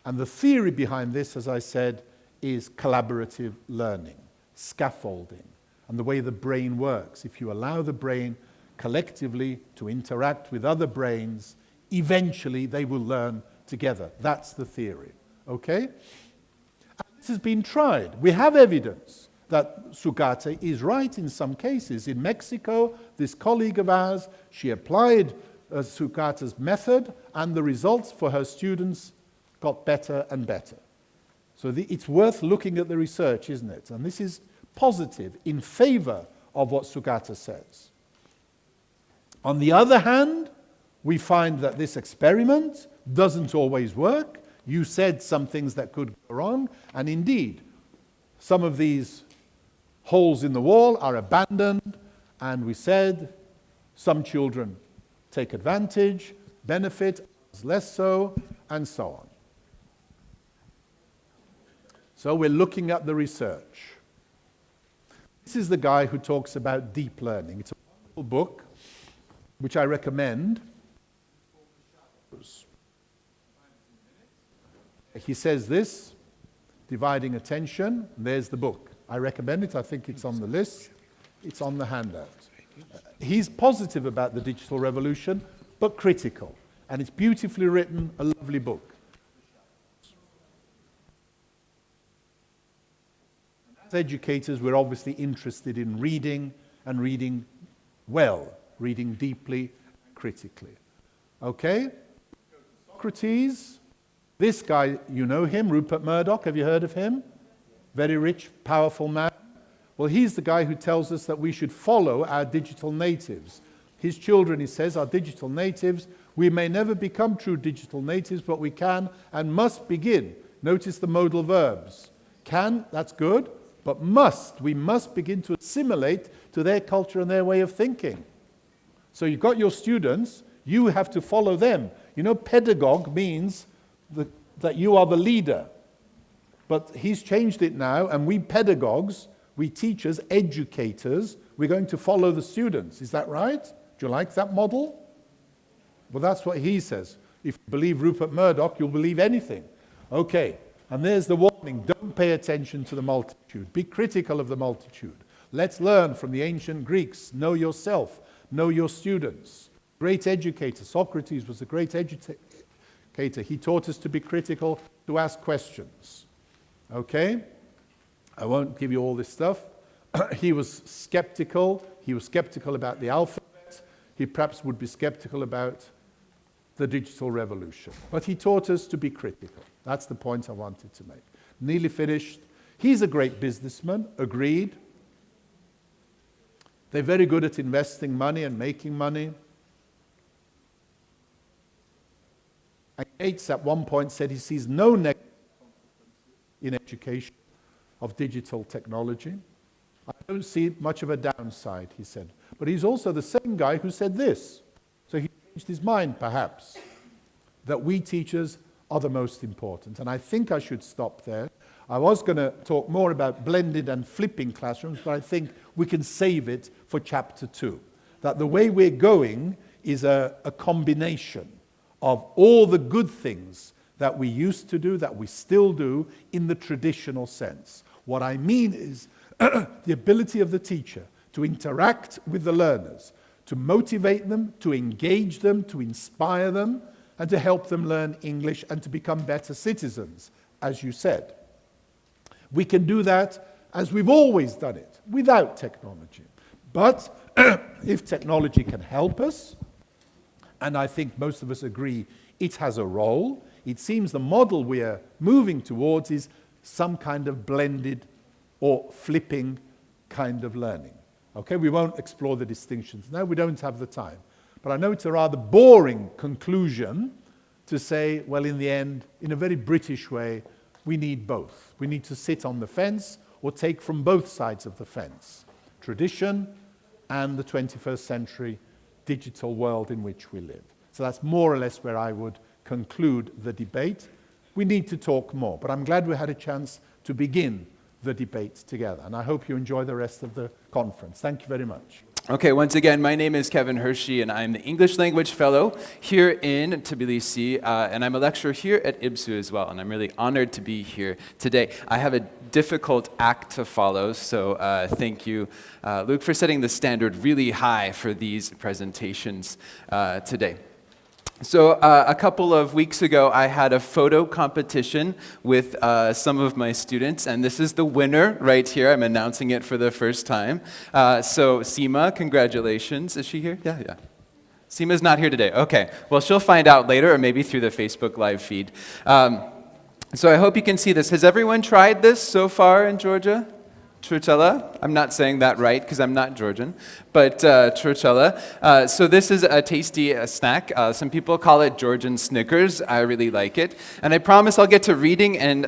And the theory behind this, as I said, is collaborative learning, scaffolding, and the way the brain works. If you allow the brain collectively to interact with other brains, eventually they will learn together. That's the theory, okay? And this has been tried. We have evidence that Sugata is right in some cases. In Mexico, this colleague of ours, she applied Sugata's method, and the results for her students got better and better. So it's worth looking at the research, isn't it? And this is positive, in favor of what Sugata says. On the other hand, we find that this experiment doesn't always work. You said some things that could go wrong, and indeed, some of these holes in the wall are abandoned, and we said Some children take advantage, benefit, others less so, and so on. So we're looking at the research. This is the guy who talks about deep learning. It's a wonderful book, which I recommend. He says this, dividing attention. There's the book. I recommend it. I think it's on the list. It's on the handout. He's positive about the digital revolution, but critical. And it's beautifully written, a lovely book. As educators, we're obviously interested in reading, and reading well, reading deeply, critically. Okay? Socrates. This guy, you know him, Rupert Murdoch. Have you heard of him? Very rich, powerful man. Well, he's the guy who tells us that we should follow our digital natives. His children, he says, are digital natives. We may never become true digital natives, but we can and must begin. Notice the modal verbs. Can, that's good, but must. We must begin to assimilate to their culture and their way of thinking. So you've got your students, you have to follow them. You know, pedagogue means that you are the leader. But he's changed it now, and we pedagogues, we teachers, educators, we're going to follow the students. Is that right? Do you like that model? Well, that's what he says. If you believe Rupert Murdoch, you'll believe anything. Okay, and there's the warning. Don't pay attention to the multitude. Be critical of the multitude. Let's learn from the ancient Greeks. Know yourself. Know your students. Great educator. Socrates was a great educator. He taught us to be critical, to ask questions. Okay? I won't give you all this stuff. He was skeptical. He was skeptical about the alphabet. He perhaps would be skeptical about the digital revolution. But he taught us to be critical. That's the point I wanted to make. Nearly finished. He's a great businessman, agreed. They're very good at investing money and making money. And Gates at one point said he sees no negative consequences in education of digital technology. I don't see much of a downside, he said. But he's also the same guy who said this. So he changed his mind, perhaps, that we teachers are the most important. And I think I should stop there. I was going to talk more about blended and flipping classrooms, but I think we can save it for chapter 2. That the way we're going is a combination of all the good things that we used to do, that we still do, in the traditional sense. What I mean is the ability of the teacher to interact with the learners, to motivate them, to engage them, to inspire them, and to help them learn English and to become better citizens, as you said. We can do that as we've always done it, without technology. But if technology can help us, and I think most of us agree it has a role, it seems the model we are moving towards is some kind of blended or flipping kind of learning. Okay, we won't explore the distinctions now, we don't have the time. But I know it's a rather boring conclusion to say, well, in the end, in a very British way, we need both. We need to sit on the fence or take from both sides of the fence. Tradition and the 21st century digital world in which we live. So that's more or less where I would conclude the debate. We need to talk more, but I'm glad we had a chance to begin the debate together, and I hope you enjoy the rest of the conference. Thank you very much. Okay, once again, my name is Kevin Hershey, and I'm the English Language Fellow here in Tbilisi, and I'm a lecturer here at IBSU as well, and I'm really honored to be here today. I have a difficult act to follow, so thank you, Luke, for setting the standard really high for these presentations today. So a couple of weeks ago, I had a photo competition with some of my students, and this is the winner right here. I'm announcing it for the first time. So Seema, congratulations. Is she here? Yeah. Seema's not here today. Okay. Well, she'll find out later, or maybe through the Facebook live feed. So I hope you can see this. Has everyone tried this so far in Georgia? Trucella. I'm not saying that right because I'm not Georgian, but trucella. So this is a tasty snack. Some people call it Georgian Snickers. I really like it. And I promise I'll get to writing and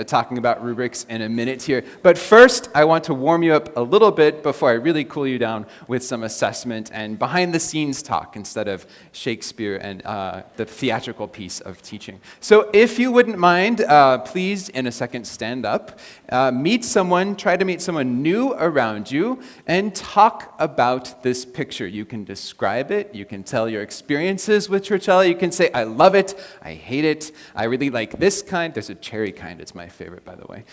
talking about rubrics in a minute here. But first, I want to warm you up a little bit before I really cool you down with some assessment and behind-the-scenes talk instead of Shakespeare and the theatrical piece of teaching. So if you wouldn't mind, please, in a second, stand up. Try to meet someone new around you, and talk about this picture. You can describe it, you can tell your experiences with Trucella, you can say, I love it, I hate it, I really like this kind, there's a cherry kind, it's my favorite by the way,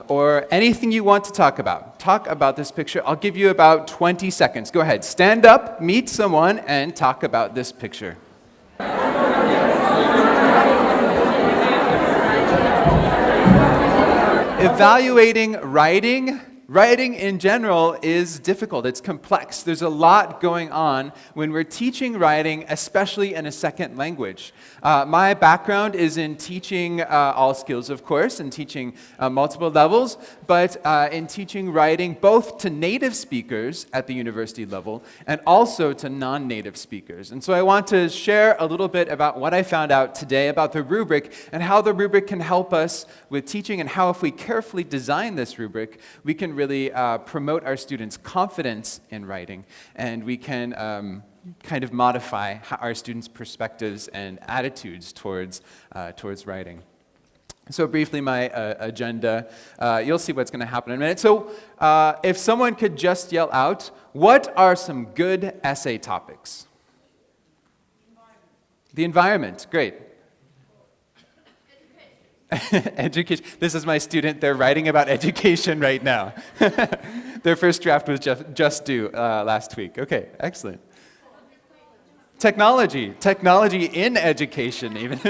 or anything you want to talk about. Talk about this picture. I'll give you about 20 seconds. Go ahead, stand up, meet someone, and talk about this picture. Evaluating writing in general is difficult. It's complex. There's a lot going on when we're teaching writing, especially in a second language. My background is in teaching all skills, of course, and teaching multiple levels, but in teaching writing both to native speakers at the university level and also to non-native speakers. And so I want to share a little bit about what I found out today about the rubric and how the rubric can help us with teaching, and how if we carefully design this rubric, we can really promote our students' confidence in writing, and we can kind of modify our students' perspectives and attitudes towards writing. So briefly, my agenda, you'll see what's going to happen in a minute. So if someone could just yell out, what are some good essay topics? The environment, great. Education. This is my student. They're writing about education right now. Their first draft was just due last week. Okay, excellent. Technology in education even.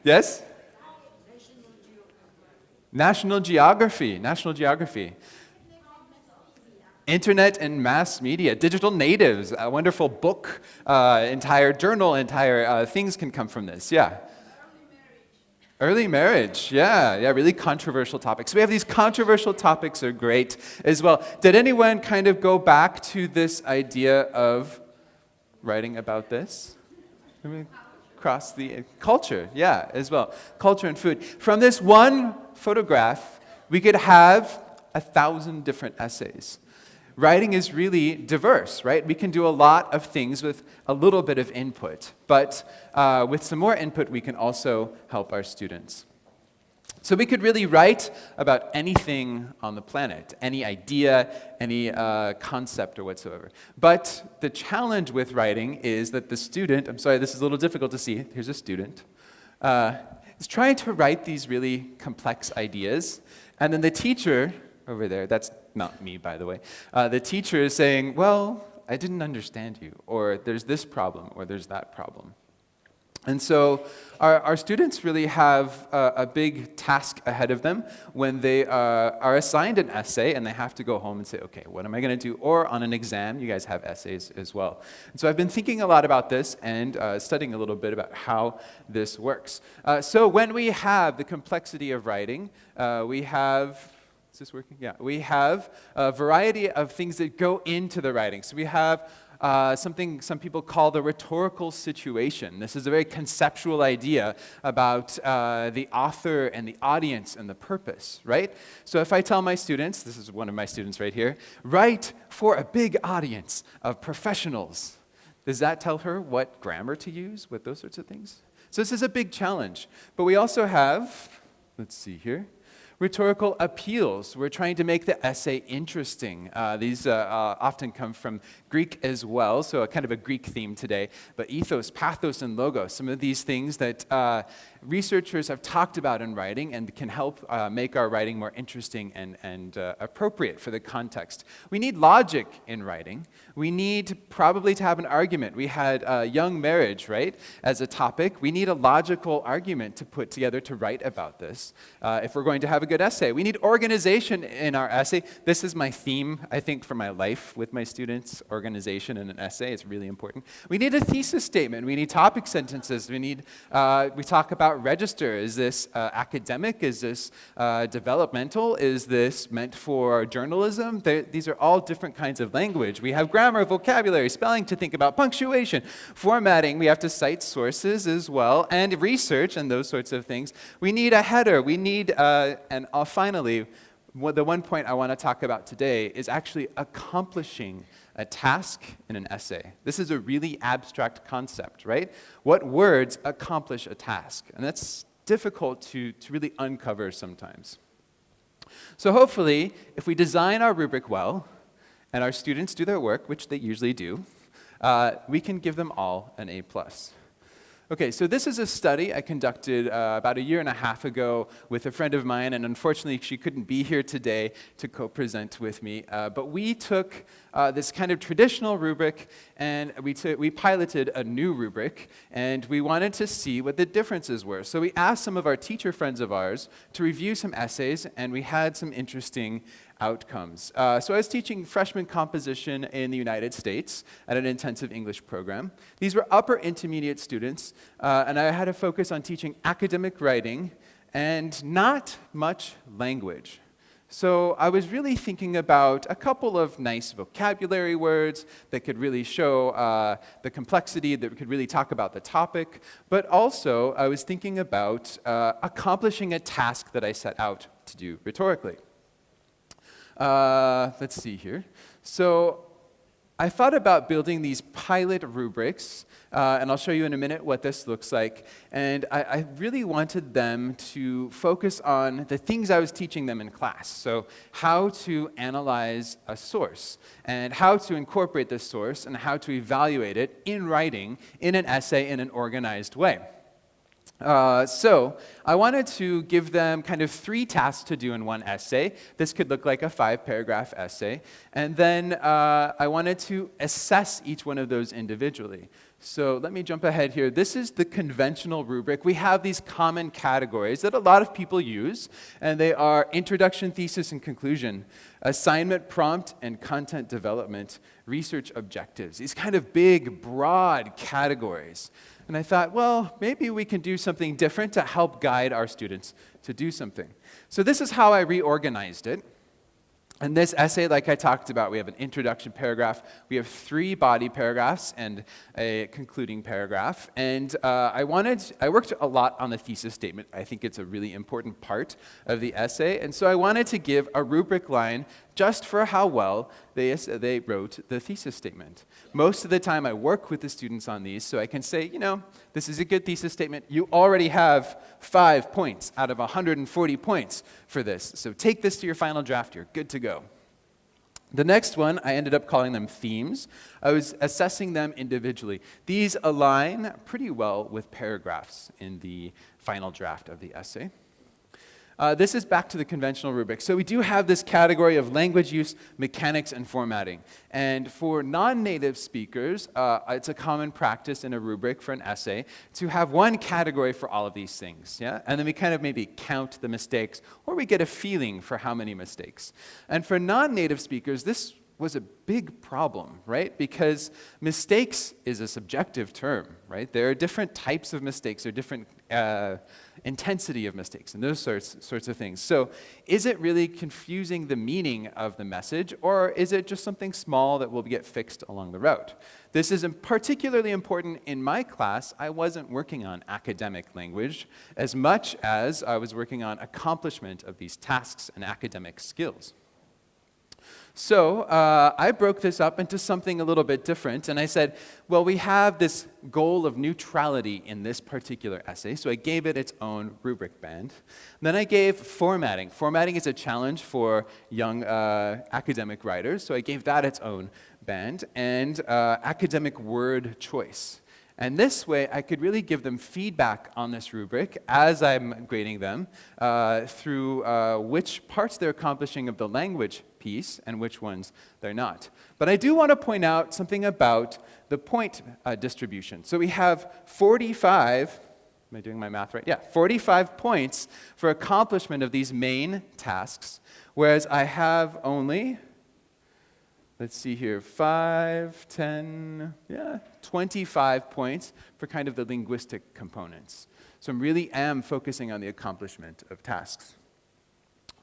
Yes? National geography. Internet and mass media, digital natives, a wonderful book, entire journal, entire things can come from this, yeah. Early marriage, yeah, really controversial topics. So we have these controversial topics are great as well. Did anyone kind of go back to this idea of writing about this? I mean, across the culture, yeah, as well. Culture and food. From this one photograph, we could have 1,000 different essays. Writing is really diverse, right? We can do a lot of things with a little bit of input, but with some more input, we can also help our students. So we could really write about anything on the planet, any idea, any concept or whatsoever. But the challenge with writing is that the student, I'm sorry, this is a little difficult to see. Here's a student. Is trying to write these really complex ideas, and then the teacher over there, that's not me, by the way. The teacher is saying, well, I didn't understand you, or there's this problem, or there's that problem. And so our students really have a big task ahead of them when they are assigned an essay and they have to go home and say, okay, what am I going to do? Or on an exam, you guys have essays as well. And so I've been thinking a lot about this and studying a little bit about how this works. So when we have the complexity of writing, we have... Is this working? Yeah. We have a variety of things that go into the writing. So we have something some people call the rhetorical situation. This is a very conceptual idea about the author and the audience and the purpose, right? So if I tell my students, this is one of my students right here, write for a big audience of professionals, does that tell her what grammar to use, what those sorts of things? So this is a big challenge. But we also have, let's see here, rhetorical appeals. We're trying to make the essay interesting. These often come from Greek as well, so a kind of a Greek theme today. But ethos, pathos, and logos, some of these things that researchers have talked about in writing and can help make our writing more interesting and appropriate for the context. We need logic in writing. We need probably to have an argument. We had young marriage, right, as a topic. We need a logical argument to put together to write about this. If we're going to have a good essay. We need organization in our essay. This is my theme, I think, for my life with my students, organization in an essay. It's really important. We need a thesis statement. We need topic sentences. We talk about register. Is this academic? Is this developmental? Is this meant for journalism? These are all different kinds of language. We have grammar, vocabulary, spelling to think about, punctuation, formatting. We have to cite sources as well, and research and those sorts of things. We need a header. We need, and finally, the one point I want to talk about today is actually accomplishing a task in an essay. This is a really abstract concept, right? What words accomplish a task? And that's difficult to really uncover sometimes. So hopefully, if we design our rubric well, and our students do their work, which they usually do, we can give them all an A+. Okay, so this is a study I conducted about a year and a half ago with a friend of mine, and unfortunately she couldn't be here today to co-present with me. But we took this kind of traditional rubric and we piloted a new rubric, and we wanted to see what the differences were. So we asked some of our teacher friends of ours to review some essays, and we had some interesting outcomes. So I was teaching freshman composition in the United States at an intensive English program. These were upper intermediate students, and I had a focus on teaching academic writing and not much language. So I was really thinking about a couple of nice vocabulary words that could really show the complexity, that could really talk about the topic, but also I was thinking about accomplishing a task that I set out to do rhetorically. Let's see here. So I thought about building these pilot rubrics, and I'll show you in a minute what this looks like. And I really wanted them to focus on the things I was teaching them in class. So how to analyze a source, and how to incorporate this source, and how to evaluate it in writing, in an essay, in an organized way. So I wanted to give them kind of 3 tasks to do in one essay. This could look like a 5-paragraph essay. And then I wanted to assess each one of those individually. So let me jump ahead here. This is the conventional rubric. We have these common categories that a lot of people use, and they are introduction, thesis, and conclusion, assignment, prompt, and content development, research objectives. These kind of big, broad categories. And I thought, well, maybe we can do something different to help guide our students to do something. So this is how I reorganized it. In this essay, like I talked about, we have an introduction paragraph, we have 3 body paragraphs and a concluding paragraph. And I worked a lot on the thesis statement. I think it's a really important part of the essay. And so I wanted to give a rubric line just for how well they wrote the thesis statement. Most of the time I work with the students on these, so I can say, you know, this is a good thesis statement. You already have 5 points out of 140 points for this. So take this to your final draft, you're good to go. The next one, I ended up calling them themes. I was assessing them individually. These align pretty well with paragraphs in the final draft of the essay. This is back to the conventional rubric. So we do have this category of language use, mechanics, and formatting. And for non-native speakers, it's a common practice in a rubric for an essay to have one category for all of these things. Yeah? And then we kind of maybe count the mistakes, or we get a feeling for how many mistakes. And for non-native speakers, this was a big problem, right? Because mistakes is a subjective term, right? There are different types of mistakes, there are different intensity of mistakes, and those sorts of things. So is it really confusing the meaning of the message, or is it just something small that will get fixed along the route? This is particularly important in my class. I wasn't working on academic language as much as I was working on accomplishment of these tasks and academic skills. So I broke this up into something a little bit different, and I said, well, we have this goal of neutrality in this particular essay, so I gave it its own rubric band. Then I gave formatting. Formatting is a challenge for young academic writers, so I gave that its own band, and academic word choice. And this way, I could really give them feedback on this rubric as I'm grading them through which parts they're accomplishing of the language piece and which ones they're not. But I do want to point out something about the point distribution. So we have 45 Am I doing my math right? Yeah, 45 points for accomplishment of these main tasks, whereas I have only, let's see here, 5, 10, 25 points for kind of the linguistic components. So I really am focusing on the accomplishment of tasks.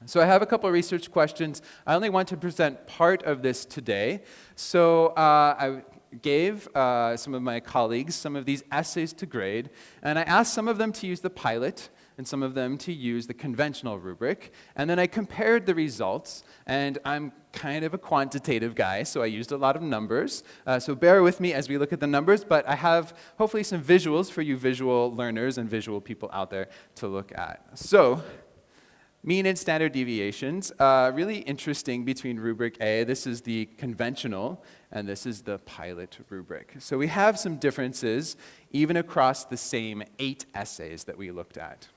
So I have a couple of research questions. I only want to present part of this today. So I gave some of my colleagues some of these essays to grade, and I asked some of them to use the pilot and some of them to use the conventional rubric, and then I compared the results, and I'm kind of a quantitative guy, so I used a lot of numbers, so bear with me as we look at the numbers, but I have hopefully some visuals for you visual learners and visual people out there to look at. So, mean and standard deviations, really interesting between rubric A. This is the conventional, and this is the pilot rubric. So we have some differences even across the same 8 essays that we looked at.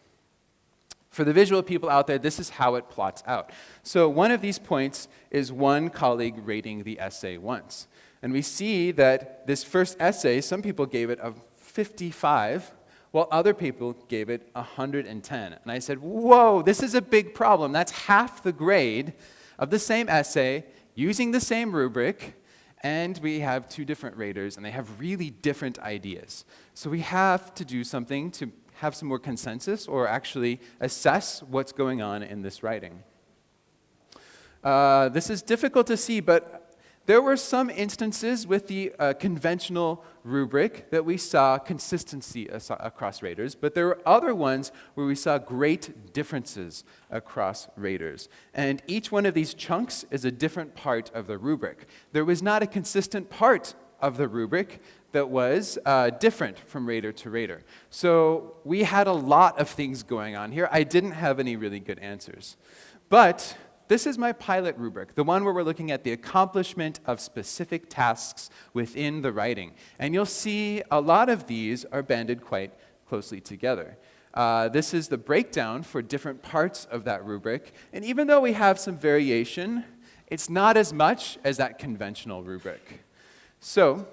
For the visual people out there, this is how it plots out. So one of these points is one colleague rating the essay once. And we see that this first essay, some people gave it a 55, while other people gave it 110. And I said, whoa, this is a big problem. That's half the grade of the same essay, using the same rubric, and we have 2 different raters, and they have really different ideas. So we have to do something to have some more consensus, or actually assess what's going on in this writing. This is difficult to see, but there were some instances with the conventional rubric that we saw consistency across raters, but there were other ones where we saw great differences across raters. And each one of these chunks is a different part of the rubric. There was not a consistent part of the rubric that was different from rater to rater. So we had a lot of things going on here. I didn't have any really good answers. But this is my pilot rubric, the one where we're looking at the accomplishment of specific tasks within the writing. And you'll see a lot of these are banded quite closely together. This is the breakdown for different parts of that rubric. And even though we have some variation, it's not as much as that conventional rubric. So,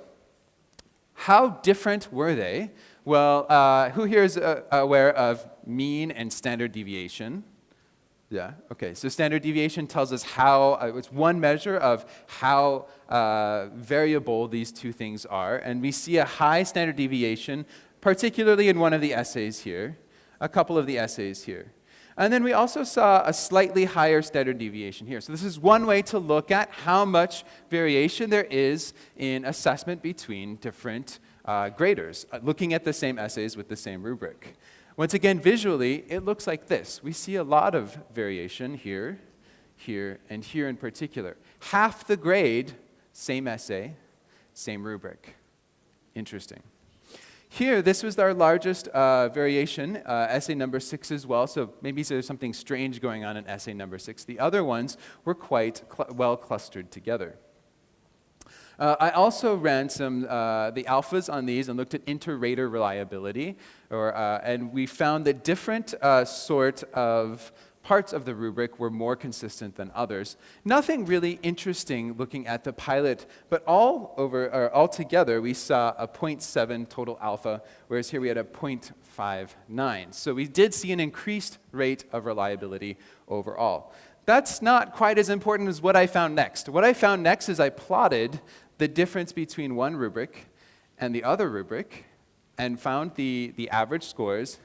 how different were they? Well, who here is aware of mean and standard deviation? Yeah, okay. So standard deviation tells us how, it's one measure of how variable these 2 things are. And we see a high standard deviation, particularly in one of the essays here, a couple of the essays here. And then we also saw a slightly higher standard deviation here. So this is one way to look at how much variation there is in assessment between different graders, looking at the same essays with the same rubric. Once again, visually, it looks like this. We see a lot of variation here, here, and here in particular. Half the grade, same essay, same rubric. Interesting. Here, this was our largest variation, essay number 6 as well, so maybe there's something strange going on in essay number 6. The other ones were quite well clustered together. I also ran the alphas on these and looked at inter-rater reliability, and we found that different sort of parts of the rubric were more consistent than others. Nothing really interesting looking at the pilot, but all together we saw a 0.7 total alpha, whereas here we had a 0.59. So we did see an increased rate of reliability overall. That's not quite as important as what I found next. What I found next is I plotted the difference between one rubric and the other rubric and found the average scores,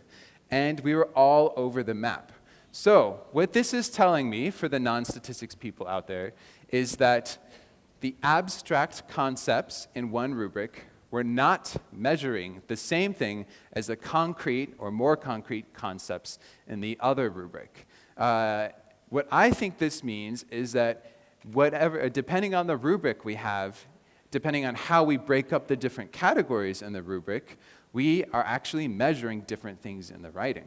and we were all over the map. So what this is telling me, for the non-statistics people out there, is that the abstract concepts in one rubric were not measuring the same thing as the concrete or more concrete concepts in the other rubric. What I think this means is that depending on the rubric we have, depending on how we break up the different categories in the rubric, we are actually measuring different things in the writing.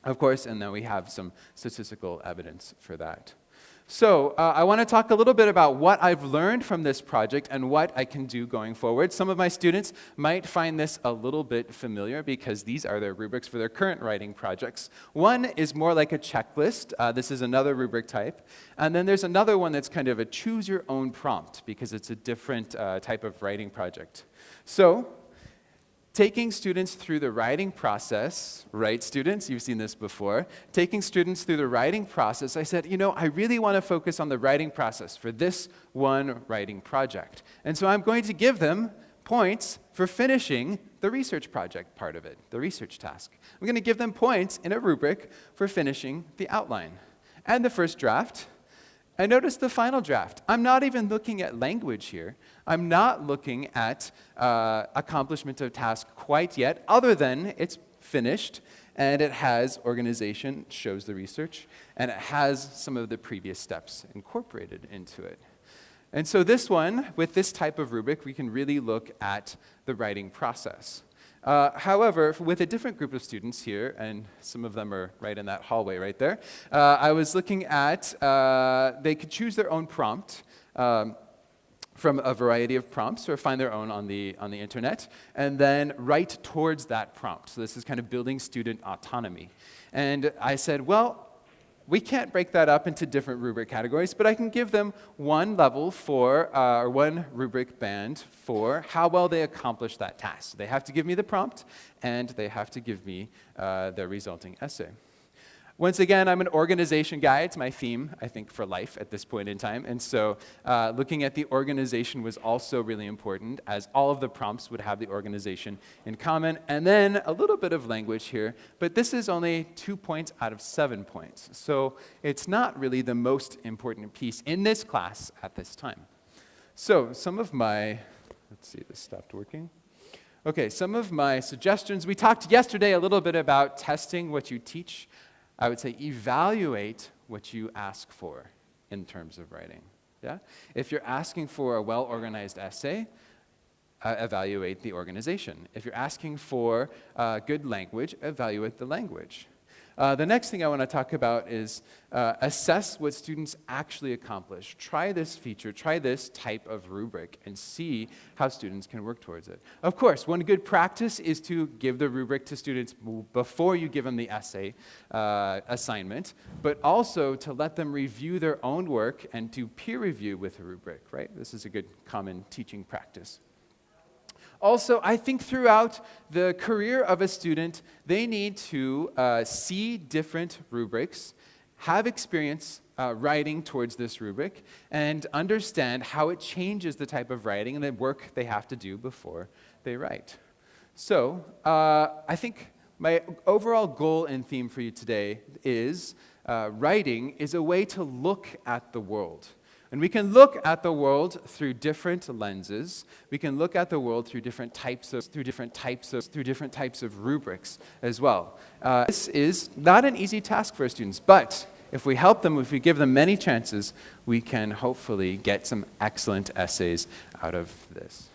Of course, and then we have some statistical evidence for that. So I want to talk a little bit about what I've learned from this project and what I can do going forward. Some of my students might find this a little bit familiar because these are their rubrics for their current writing projects. One is more like a checklist. This is another rubric type. And then there's another one that's kind of a choose your own prompt because it's a different type of writing project. So taking students through the writing process, right, students? You've seen this before. Taking students through the writing process, I said, I really want to focus on the writing process for this one writing project. And so I'm going to give them points for finishing the research project part of it, the research task. I'm going to give them points in a rubric for finishing the outline and the first draft. And notice the final draft. I'm not even looking at language here. I'm not looking at accomplishment of task quite yet, other than it's finished, and it has organization, shows the research, and it has some of the previous steps incorporated into it. And so this one, with this type of rubric, we can really look at the writing process. However, with a different group of students here, and some of them are right in that hallway right there, I was looking at, they could choose their own prompt from a variety of prompts, or find their own on the internet, and then write towards that prompt. So this is kind of building student autonomy. And I said, well, we can't break that up into different rubric categories, but I can give them one level for, or one rubric band for how well they accomplish that task. So they have to give me the prompt, and they have to give me their resulting essay. Once again, I'm an organization guy. It's my theme, I think, for life at this point in time. And so looking at the organization was also really important, as all of the prompts would have the organization in common. And then a little bit of language here, but this is only 2 points out of 7 points. So it's not really the most important piece in this class at this time. So some of my, let's see, this stopped working. Okay, some of my suggestions. We talked yesterday a little bit about testing what you teach. I would say evaluate what you ask for in terms of writing. Yeah? If you're asking for a well-organized essay, evaluate the organization. If you're asking for good language, evaluate the language. The next thing I want to talk about is assess what students actually accomplish. Try this feature, try this type of rubric, and see how students can work towards it. Of course, one good practice is to give the rubric to students before you give them the essay assignment, but also to let them review their own work and to peer review with a rubric, right? This is a good common teaching practice. Also, I think throughout the career of a student, they need to see different rubrics, have experience writing towards this rubric, and understand how it changes the type of writing and the work they have to do before they write. So, I think my overall goal and theme for you today is writing is a way to look at the world. And we can look at the world through different lenses. We can look at the world through different types of rubrics as well. This is not an easy task for our students, but if we help them, if we give them many chances, we can hopefully get some excellent essays out of this.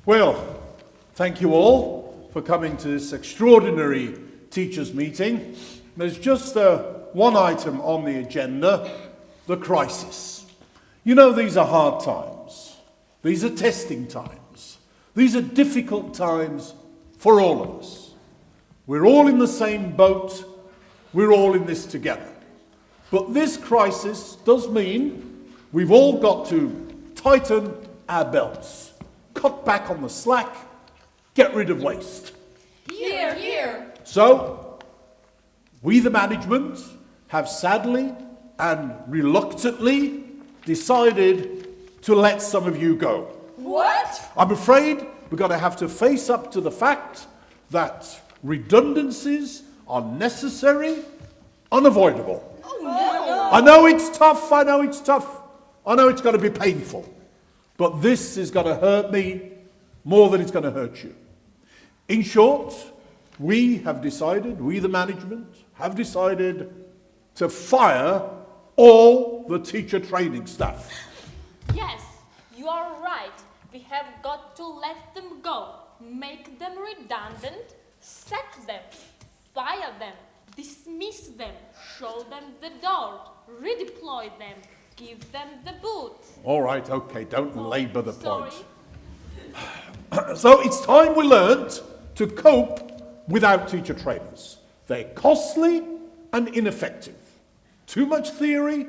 Well, thank you all for coming to this extraordinary teachers' meeting. There's just one item on the agenda, the crisis. You know, these are hard times. These are testing times. These are difficult times for all of us. We're all in the same boat. We're all in this together. But this crisis does mean we've all got to tighten our belts, cut back on the slack, get rid of waste. Here, here. So, we the management have sadly and reluctantly decided to let some of you go. What? I'm afraid we're going to have to face up to the fact that redundancies are necessary, unavoidable. Oh, no. I know it's tough, I know it's going to be painful. But this is going to hurt me more than it's going to hurt you. In short, we the management, have decided to fire all the teacher training staff. Yes, you are right. We have got to let them go, make them redundant, sack them, fire them, dismiss them, show them the door, redeploy them, give them the boot. All right, okay, don't labour the Sorry. point. So it's time we learnt to cope without teacher trainers. They're costly and ineffective. Too much theory,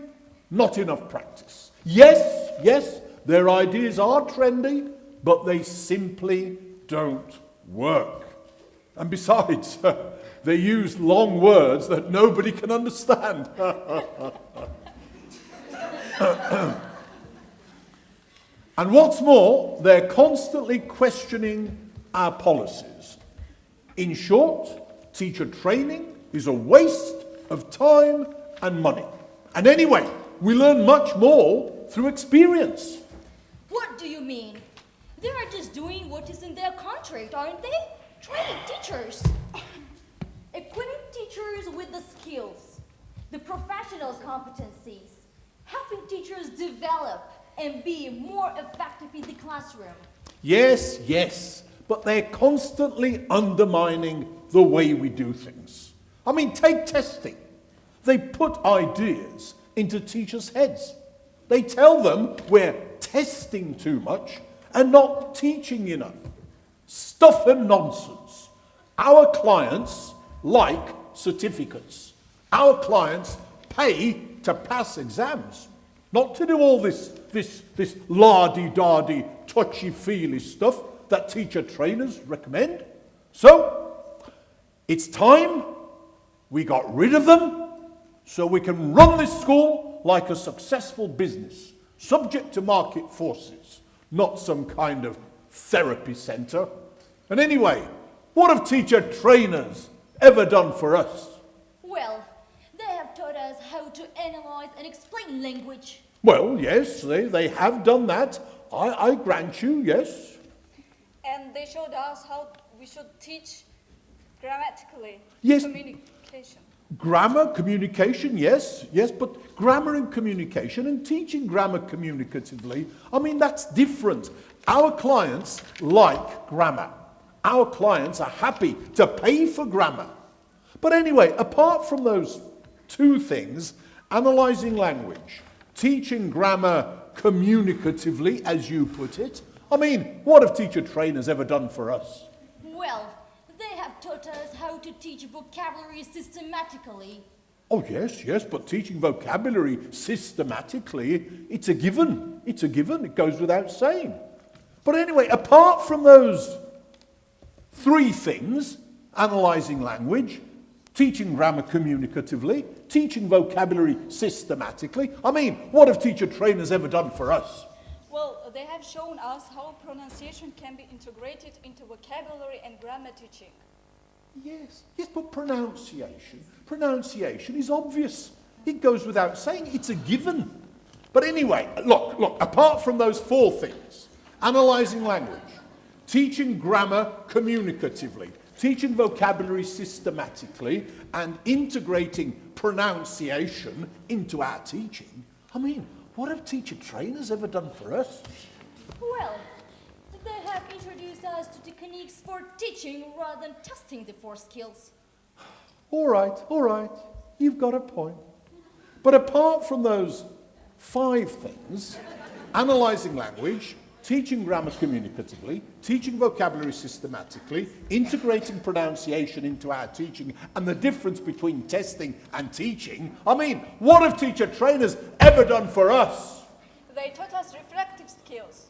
not enough practice. Yes, their ideas are trendy, but they simply don't work. And besides, they use long words that nobody can understand. And what's more, they're constantly questioning our policies. In short, teacher training is a waste of time and money. And anyway, we learn much more through experience. What do you mean? They are just doing what is in their contract, aren't they? Training teachers. Equipping teachers with the skills, the professional competencies, helping teachers develop and be more effective in the classroom. Yes, but they're constantly undermining the way we do things. I mean, take testing. They put ideas into teachers' heads. They tell them we're testing too much and not teaching enough. Stuff and nonsense. Our clients like certificates. Our clients pay to pass exams, not to do all this la-di-da-di, touchy-feely stuff that teacher trainers recommend. So, it's time we got rid of them so we can run this school like a successful business, subject to market forces, not some kind of therapy centre. And anyway, what have teacher trainers ever done for us? Well, they have taught us how to analyze and explain language. Well, yes, they have done that. I grant you, yes. And they showed us how we should teach grammatically. Yes. Communication. Grammar, communication, yes, but grammar and communication and teaching grammar communicatively, I mean, that's different. Our clients like grammar. Our clients are happy to pay for grammar. But anyway, apart from those two things, analysing language, teaching grammar communicatively, as you put it, I mean, what have teacher trainers ever done for us? Well, they have taught us how to teach vocabulary systematically. Oh, yes, but teaching vocabulary systematically, it's a given. It's a given. It goes without saying. But anyway, apart from those three things, analysing language, teaching grammar communicatively, teaching vocabulary systematically, I mean, what have teacher trainers ever done for us? Well, they have shown us how pronunciation can be integrated into vocabulary and grammar teaching. Yes, but pronunciation is obvious. It goes without saying. It's a given. But anyway, look, apart from those four things, analysing language, teaching grammar communicatively, teaching vocabulary systematically, and integrating pronunciation into our teaching, I mean, what have teacher trainers ever done for us? Well, They have introduced us to techniques for teaching rather than testing the 4 skills. All right, you've got a point. But apart from those 5 things, analysing language, teaching grammar communicatively, teaching vocabulary systematically, integrating pronunciation into our teaching, and the difference between testing and teaching, I mean, what have teacher trainers ever done for us? They taught us reflective skills.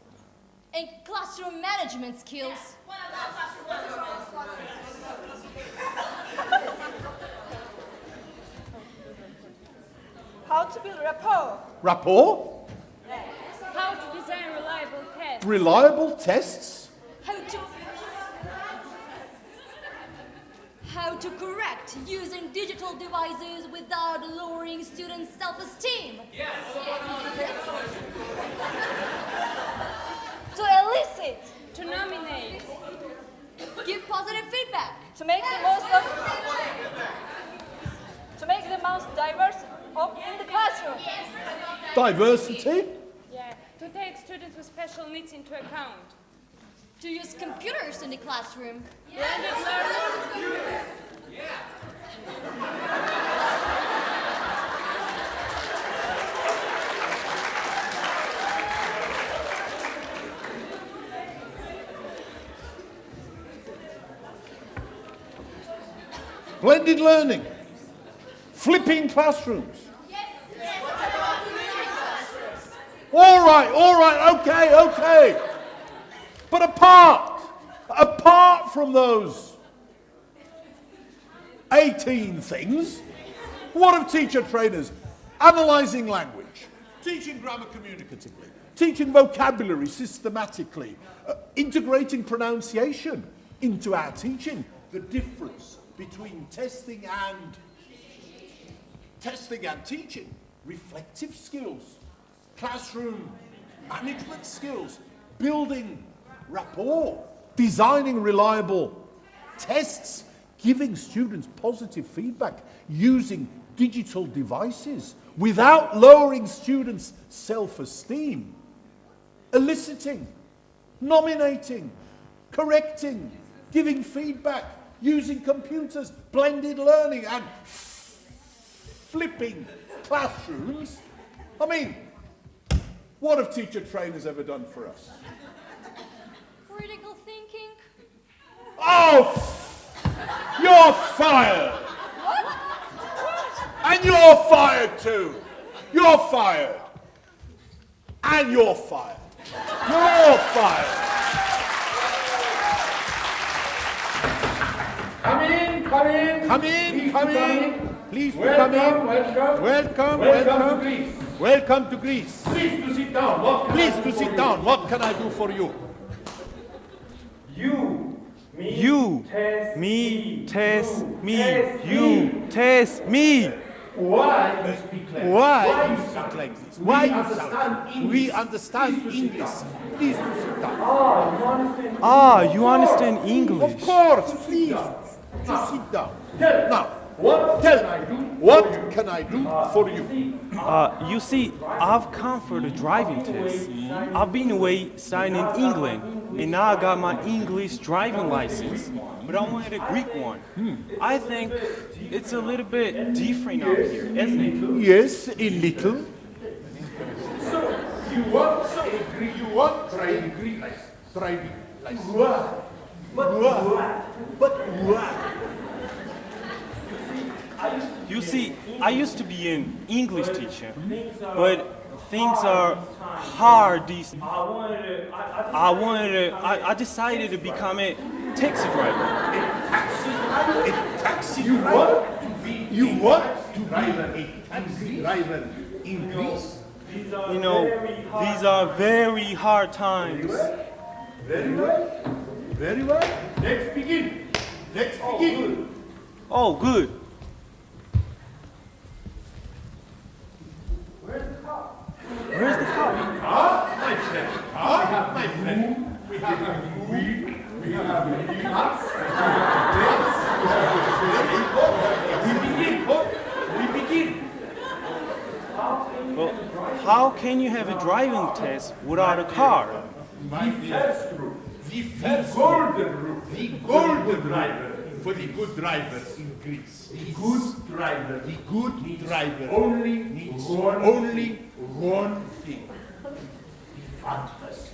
And classroom management skills. How to build rapport. Rapport? How to design reliable tests. Reliable tests? How to correct using digital devices without lowering students' self-esteem. Yes. To elicit. To nominate. Give positive feedback. To make the most diverse in the classroom. Diversity? Yeah. To take students with special needs into account. To use computers in the classroom. Blended learning. Blended learning? Flipping classrooms? All right, okay. But apart from those 18 things, what have teacher trainers? Analysing language, teaching grammar communicatively, teaching vocabulary systematically, integrating pronunciation into our teaching, the difference between testing and teaching, reflective skills, classroom management skills, building rapport, designing reliable tests, giving students positive feedback, using digital devices without lowering students' self-esteem, eliciting, nominating, correcting, giving feedback, using computers, blended learning, and flipping classrooms. I mean, what have teacher trainers ever done for us? Critical thinking. Oh, you're fired! And you're fired too! You're fired! And you're fired! You're all fired! Come in! Please to come in! Welcome to Greece! Please to sit down! What can I do for you? You, me, test me, you, test me. Why you speak like this? Why you sound? We understand English. Please to sit down. You understand English? Of course, please. To sit down. Now, tell me, what can I do for you? You see, I've come for the driving test. I've been away studying in England, and now I got my English driving license. But I wanted a Greek one. I think it's a little bit different out here, isn't it? Yes, a little. So, you want driving Greek license. But why? You see, I used to be an English teacher, but things are hard these days. I decided to become a taxi driver. A taxi driver? You want to be a taxi driver in Greece? You know, these are very hard times. Very well. Let's begin. Oh, good. Where's the car? My friend. We have a movie. We have a class. We begin. Well, how can you have a driving test without a car? My test group. The golden rule. The golden driver. For the good driver in Greece. The good driver. The good driver. Only one thing. The fantasy.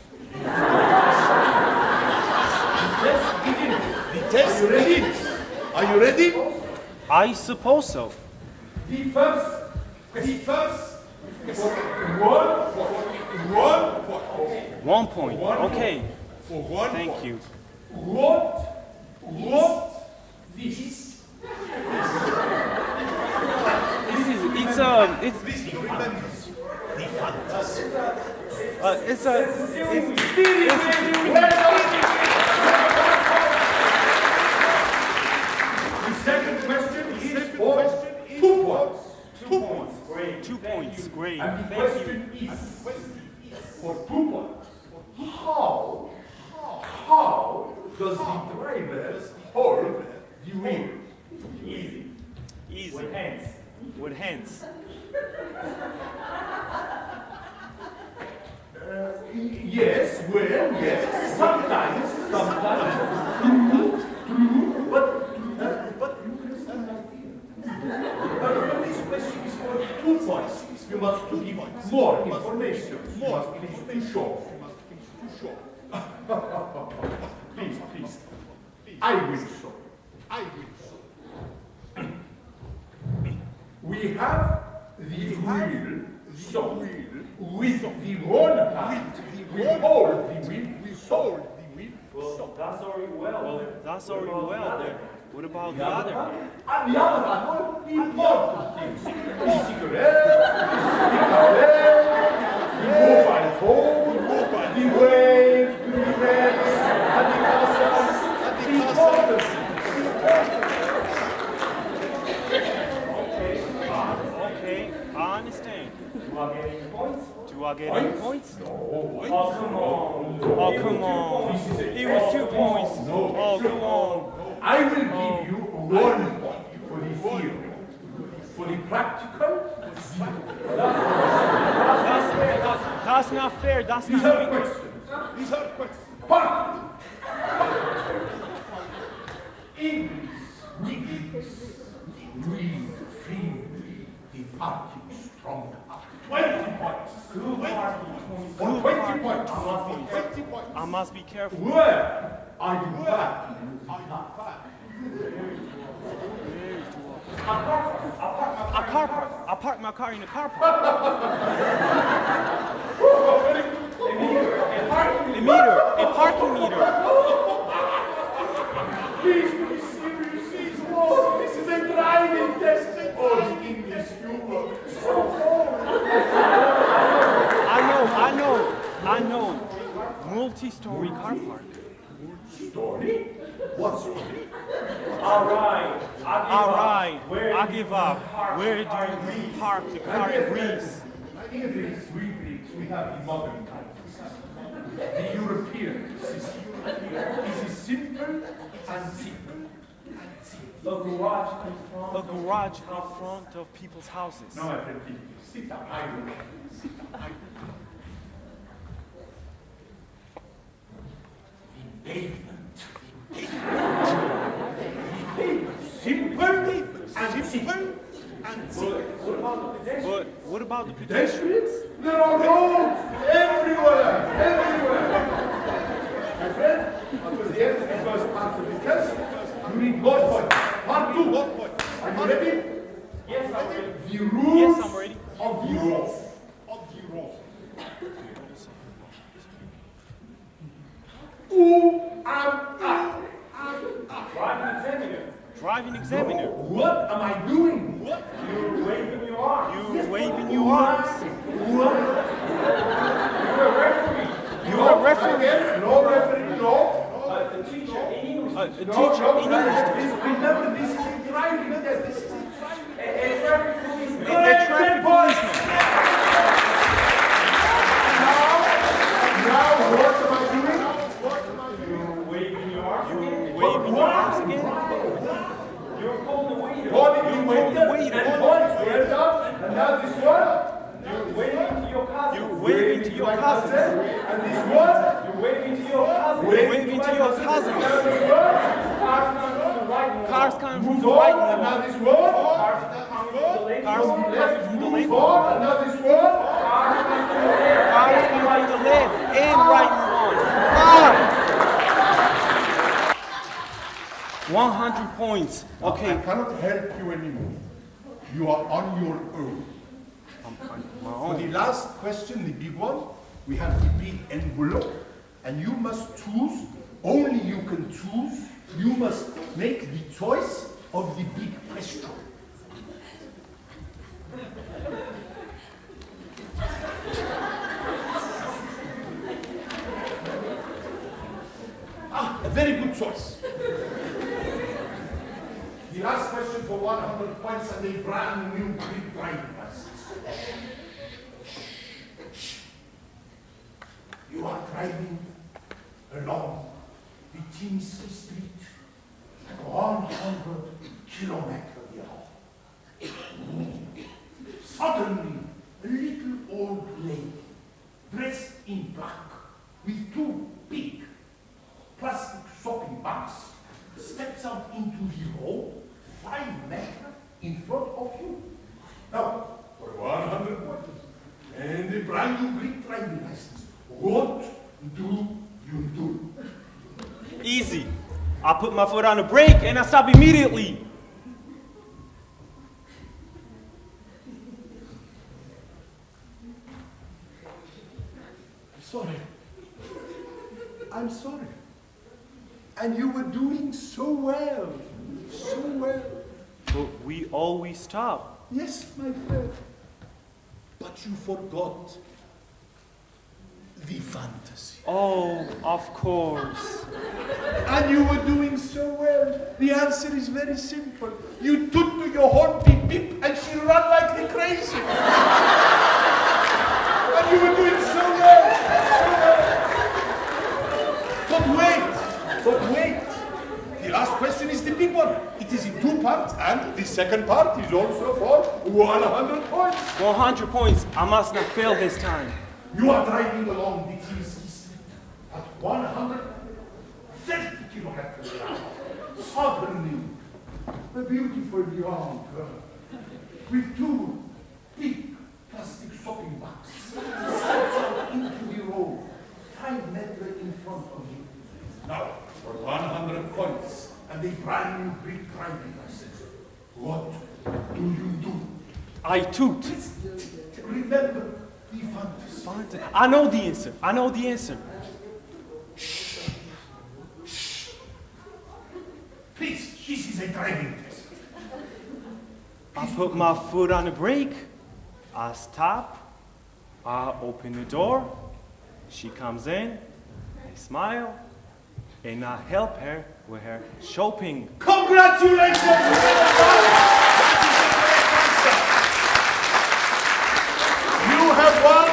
The test begins. Are you ready? I suppose so. The first. One point. 1 point. Okay. For one Thank point. you. What this? It's The fantasy. The second question is for 2 points. 2 points. great. 2 points. Great. And the Thank question you. is for 2 points. How does the driver hold the wheel? Easy. With hands. Yes, well, yes. Sometimes. True. But this question is for 2 points. You must give more information. You must finish too short. Please. I will show. We have the wheel, with the one hand, we hold the wheel, Well, that's already well there. What about the other hand? And the other hand, all the important things. The cigarette, the cafe, the mobile phone, the wave, the friends, and the cousins, the important things. Okay, I understand. Do I get any points? Do I get any points? No. Oh, come on. It was 2 points. Oh, come on. I will give you 1 point for the theory. For the practical, 0. That's not fair. That's These not are fair. questions. Part. English, we feel the party stronger. 20 points. 20 points. I must be careful. Where are you back? I park my car in a car park. A parking meter. Please be serious. This is a driving test. All English humor. I know. Multi-story car park. Story? What story? All right. I give up. Where do you park the car in Greece? In Greece, we have the modern countries. The European system. This is simple and simple. A garage in front of people's houses. No, I can keep you. Sit down. I will. Sit down. The pavement. Simple and simple. But what about the Pedestrians? There are roads everywhere. My friend, that was the end of the first part of the test. You need 1 point. Part 2. Are you ready? Yes, I'm ready. The rules Yes, I'm ready. of the road. Who am I? Driving examiner. What am I doing? You're waving your arms. You're a referee. No referee, no. A teacher in English. Remember, this is a driving test. This is a traffic policeman. A traffic policeman. Now, what am I doing? You're waving your arms again. You're calling the waiter. Calling the waiter. And points. Well done. And now this one. You're waving to your cousins. And this one. You're waving to your your cousins. Waving to your cousins. Cars coming from the right. Now this word. Cars coming from the left. Now this word. Cars coming from the left and right move on. 100 points. Okay. I cannot help you anymore. You are on your own. For the last question, the big one, we have the big envelope, and you must choose, only you can choose, you must make the choice of the big question. A very good choice. The last question for 100 points and a brand new Greek driving license. You are driving along the Teamster Street at 100 kilometers an hour. Suddenly, a little old lady, dressed in black, with two big plastic shopping bags, steps out into the road 5 meters in front of you. Now, for 100 points and a brand new Greek driving license, what do you do? Easy. I put my foot on the brake and I stop immediately. Sorry. I'm sorry. And you were doing so well. So well. But we always stop. Yes, my friend. But you forgot the fantasy. Oh, of course. And you were doing so well. The answer is very simple. You took to your horn, beep, beep, and she ran like the crazy. And you were doing so well. So well. But wait. The last question is the big one. It is in 2 parts, and the second part is also for 100 points. 100 points. I must not fail this time. You are driving along the Teamster Street at 130 kilometers an hour. Suddenly, a beautiful young girl with 2 big plastic shopping bags steps out into the road 5 meters in front of you. Now, for 100 points and a brand new Greek driving license, what do you do? I toot. Remember the fantasy. I know the answer. I know the answer. Shh. Shh. Please, this is a driving test. I put my foot on the brake. I stop. I open the door. She comes in. I smile. And I help her with her shopping. Congratulations! You have won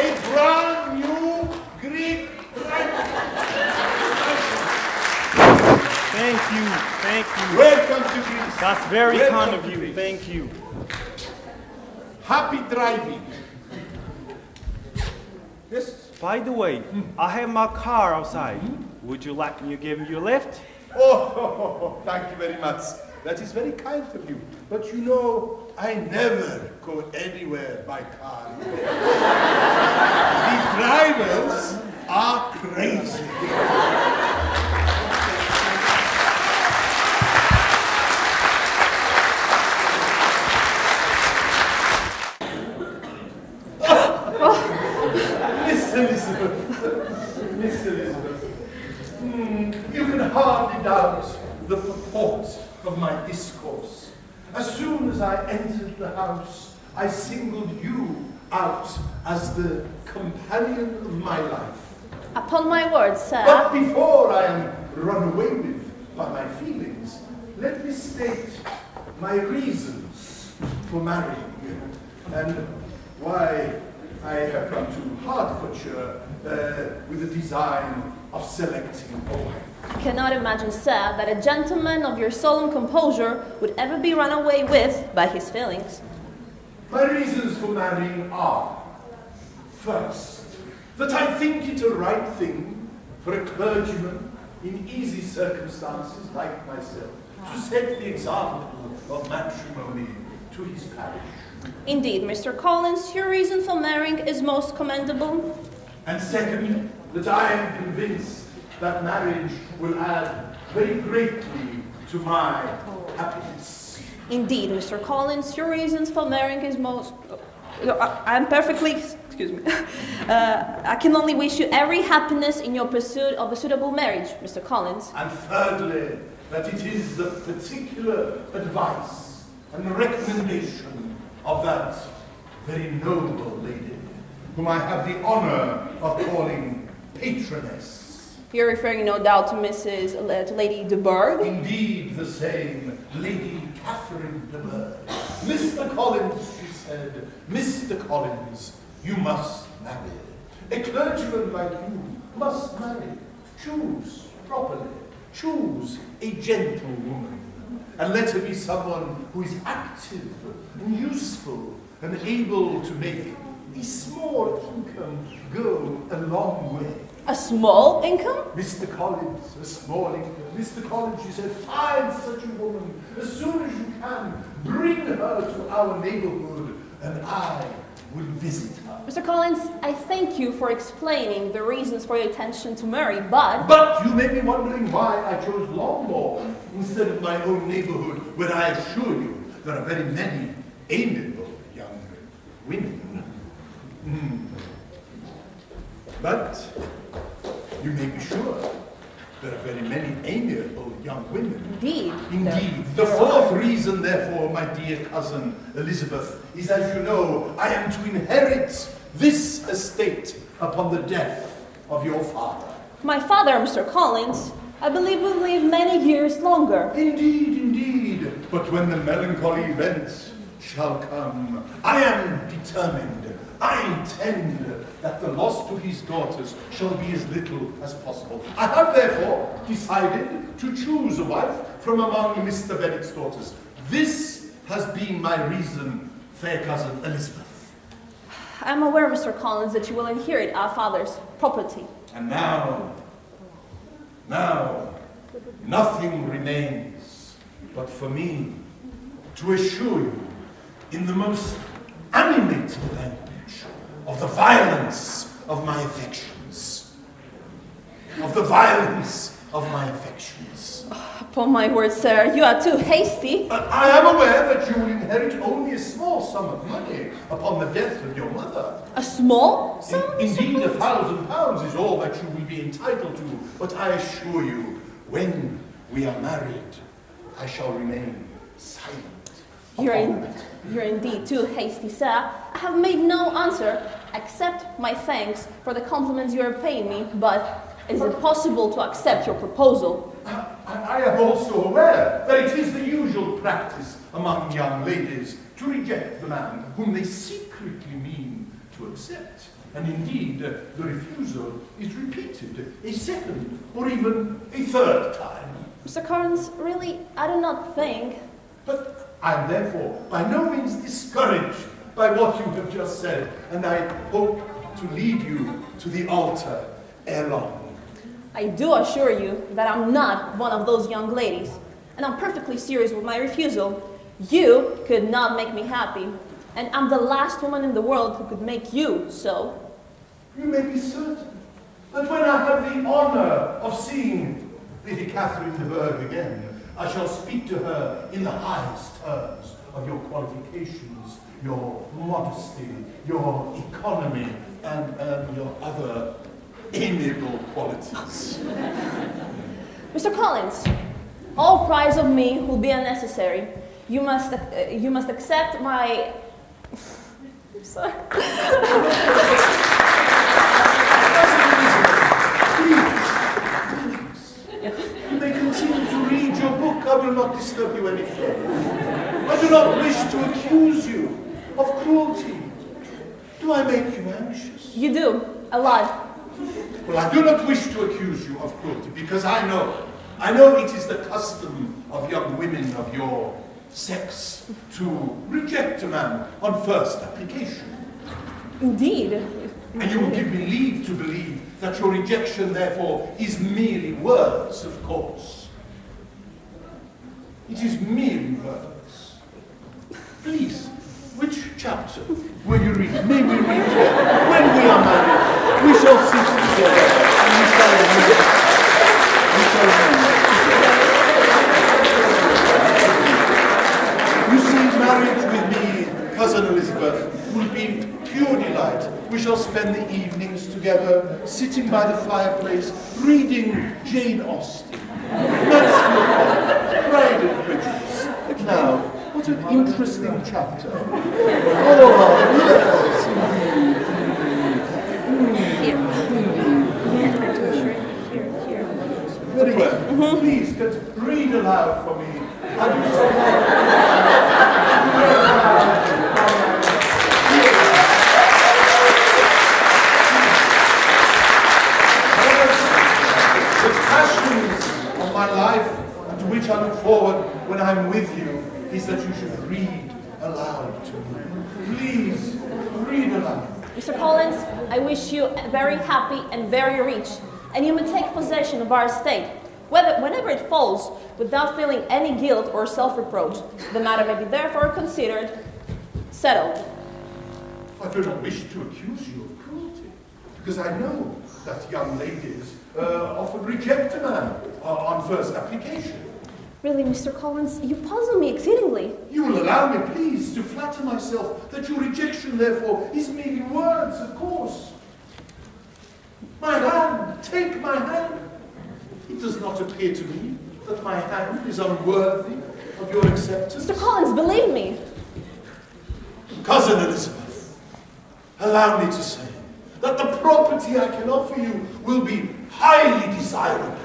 a brand new Greek driving license. Thank you. Thank you. Welcome to Greece. That's very Welcome kind of to you. Greece. Thank you. Happy driving. Yes. By the way, I have my car outside. Would you like me to give you a lift? Oh, thank you very much. That is very kind of you. But you know, I never go anywhere by car. The drivers are crazy. Miss Elizabeth. Miss Elizabeth. You can hardly doubt the purport of my discourse. As soon as I entered the house, I singled you out as the companion of my life. Upon my word, sir. But before I am run away with by my feelings, let me state my reasons for marrying you and why I have come to Hertfordshire with the design of selecting a wife. I cannot imagine, sir, that a gentleman of your solemn composure would ever be run away with by his feelings. My reasons for marrying are, first, that I think it a right thing for a clergyman in easy circumstances like myself to set the example of matrimony to his parish. Indeed, Mr. Collins, your reason for marrying is most commendable. And second, that I am convinced that marriage will add very greatly to my happiness. Indeed, Mr. Collins, your reasons for marrying is most... I'm perfectly... Excuse me. I can only wish you every happiness in your pursuit of a suitable marriage, Mr. Collins. And thirdly, that it is the particular advice and recommendation of that very noble lady, whom I have the honor of calling patroness. You're referring, no doubt, to to Lady de Bourgh? Indeed, the same, Lady Catherine de Bourgh. Mr. Collins, she said, Mr. Collins, you must marry. A clergyman like you must marry. Choose properly. Choose a gentlewoman. And let her be someone who is active and useful and able to make a small income go a long way. A small income? Mr. Collins, a small income. Mr. Collins, she said, find such a woman as soon as you can. Bring her to our neighborhood and I will visit her. Mr. Collins, I thank you for explaining the reasons for your intention to marry, but... But you may be wondering why I chose Longbourn instead of my own neighborhood, where I assure you there are very many amiable young women. But you may be sure there are very many amiable young women. Indeed. Indeed. The fourth reason, therefore, my dear cousin Elizabeth, is, as you know, I am to inherit this estate upon the death of your father. My father, Mr. Collins, I believe will live many years longer. Indeed, indeed. But when the melancholy events shall come, I am determined, I intend that the loss to his daughters shall be as little as possible. I have therefore decided to choose a wife from among Mr. Bennet's daughters. This has been my reason, fair cousin Elizabeth. I am aware, Mr. Collins, that you will inherit our father's property. And now, nothing remains but for me to assure you in the most animated language of the violence of my affections. Of the violence of my affections. Upon my word, sir, you are too hasty. I am aware that you will inherit only a small sum of money upon the death of your mother. A small sum? Indeed, £1,000 is all that you will be entitled to. But I assure you, when we are married, I shall remain silent. You're indeed too hasty, sir. I have made no answer except my thanks for the compliments you are paying me, but is it possible to accept your proposal? I am also aware that it is the usual practice among young ladies to reject the man whom they secretly mean to accept. And indeed, the refusal is repeated a second or even a third time. Mr. Collins, really, I do not think... But I am therefore by no means discouraged by what you have just said, and I hope to lead you to the altar ere long. I do assure you that I'm not one of those young ladies, and I'm perfectly serious with my refusal. You could not make me happy, and I'm the last woman in the world who could make you so. You may be certain that when I have the honor of seeing Lady Catherine de Bourgh again, I shall speak to her in the highest terms of your qualifications, your modesty, your economy, and your other amiable qualities. Mr. Collins, all praise of me will be unnecessary. You must accept my... I'm sorry. You may continue to read your book. I will not disturb you any further. I do not wish to accuse you of cruelty. Do I make you anxious? You do, a lot. Well, I do not wish to accuse you of cruelty, because I know it is the custom of young women of your sex to reject a man on first application. Indeed. And you will give me leave to believe that your rejection, therefore, is merely words, of course. It is merely words. Please, which chapter will you read? May we read it? When we are married, we shall sit together and we shall read. We shall read. You see, marriage with me, Cousin Elizabeth, will be pure delight. We shall spend the evenings together, sitting by the fireplace, reading Jane Austen, Mansfield, Pride and Prejudice. Now, what an interesting chapter. Oh, yes, indeed. Very well. Please, read aloud for me. My life, and to which I look forward when I'm with you, is that you should read aloud to me. Please, read aloud. Mr. Collins, I wish you very happy and very rich, and you may take possession of our estate, whenever it falls, without feeling any guilt or self-reproach. The matter may be therefore considered settled. I do not wish to accuse you of cruelty, because I know that young ladies often reject a man on first application. Really, Mr. Collins, you puzzle me exceedingly. You will allow me, please, to flatter myself that your rejection, therefore, is merely words, of course. My hand, take my hand. It does not appear to me that my hand is unworthy of your acceptance. Mr. Collins, believe me. Cousin Elizabeth, allow me to say that the property I can offer you will be highly desirable.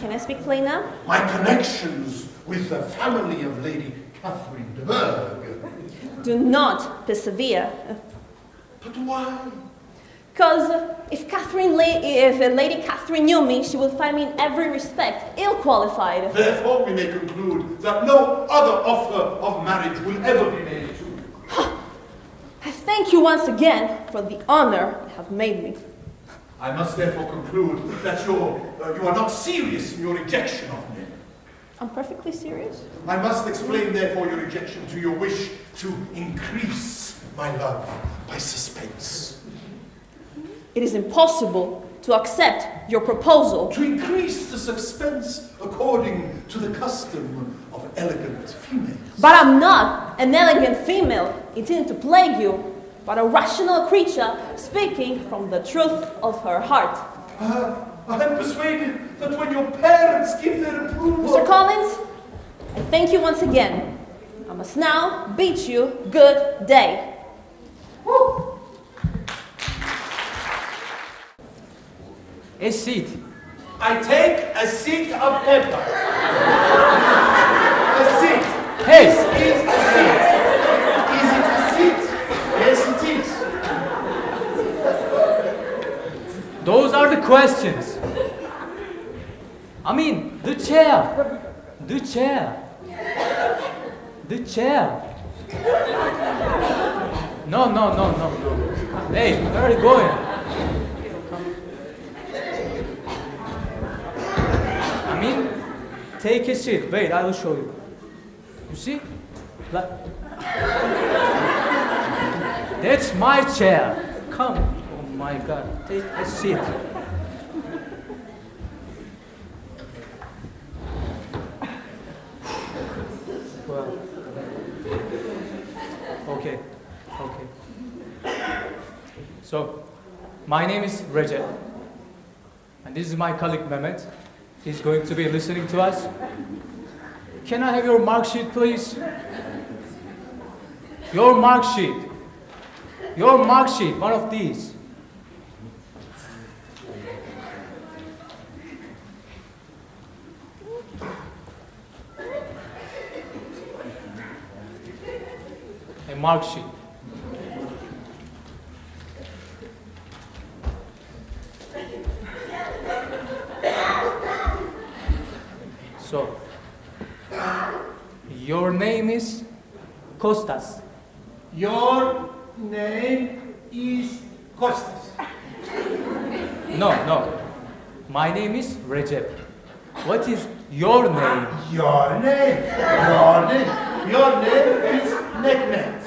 Can I speak plain now? My connections with the family of Lady Catherine de Bourgh. Do not persevere. But why? Because if Lady Catherine knew me, she would find me in every respect ill-qualified. Therefore, we may conclude that no other offer of marriage will ever be made to you. I thank you once again for the honor you have made me. I must therefore conclude that you are not serious in your rejection of me. I'm perfectly serious. I must explain therefore your rejection to your wish to increase my love by suspense. It is impossible to accept your proposal. To increase the suspense according to the custom of elegant females. But I'm not an elegant female intended to plague you, but a rational creature speaking from the truth of her heart. I am persuaded that when your parents give their approval... Mr. Collins, I thank you once again. I must now bid you good day. Woo. A seat. I take a seat of paper. A seat. Hey! This is a seat. Is it a seat? Yes, it is. Those are the questions. I mean, the chair. The chair. The chair. No. Hey, where are you going? I mean, take a seat. Wait, I will show you. You see? That's my chair. Come. Oh my God. Take a seat. Well. Okay. So, my name is Recep. And this is my colleague Mehmet. He's going to be listening to us. Can I have your mark sheet, please? Your mark sheet. Your mark sheet, one of these. A mark sheet. So, your name is Kostas. Your name is Kostas. No. My name is Recep. What is your name? Your name? Your name? Your name is Mehmet.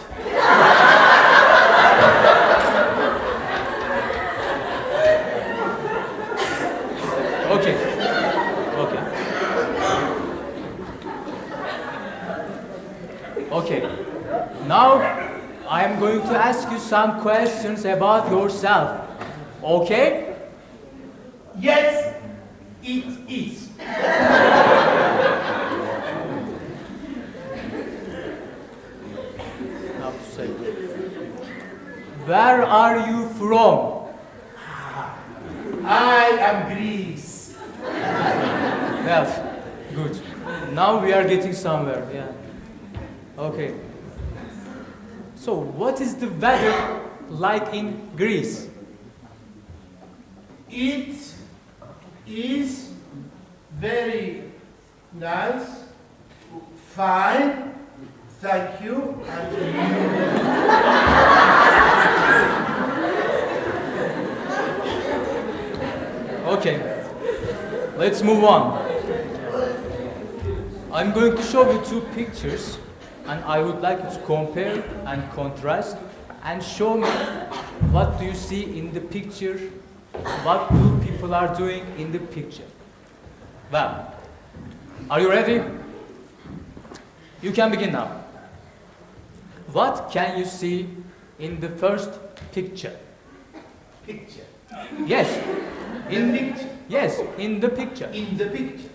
Okay. Okay. Now I am going to ask you some questions about yourself. Okay? Yes, it is. How to say? Where are you from? I am Greece. Well, good. Now we are getting somewhere. Yeah. Okay. So, what is the weather like in Greece? It is very nice, fine, thank you, and Okay. Let's move on. I'm going to show you two pictures, and I would like you to compare and contrast and show me what do you see in the picture, what do people are doing in the picture. Well, are you ready? You can begin now. What can you see in the first picture? picture. Yes. In the picture. Yes, in the picture. In the picture.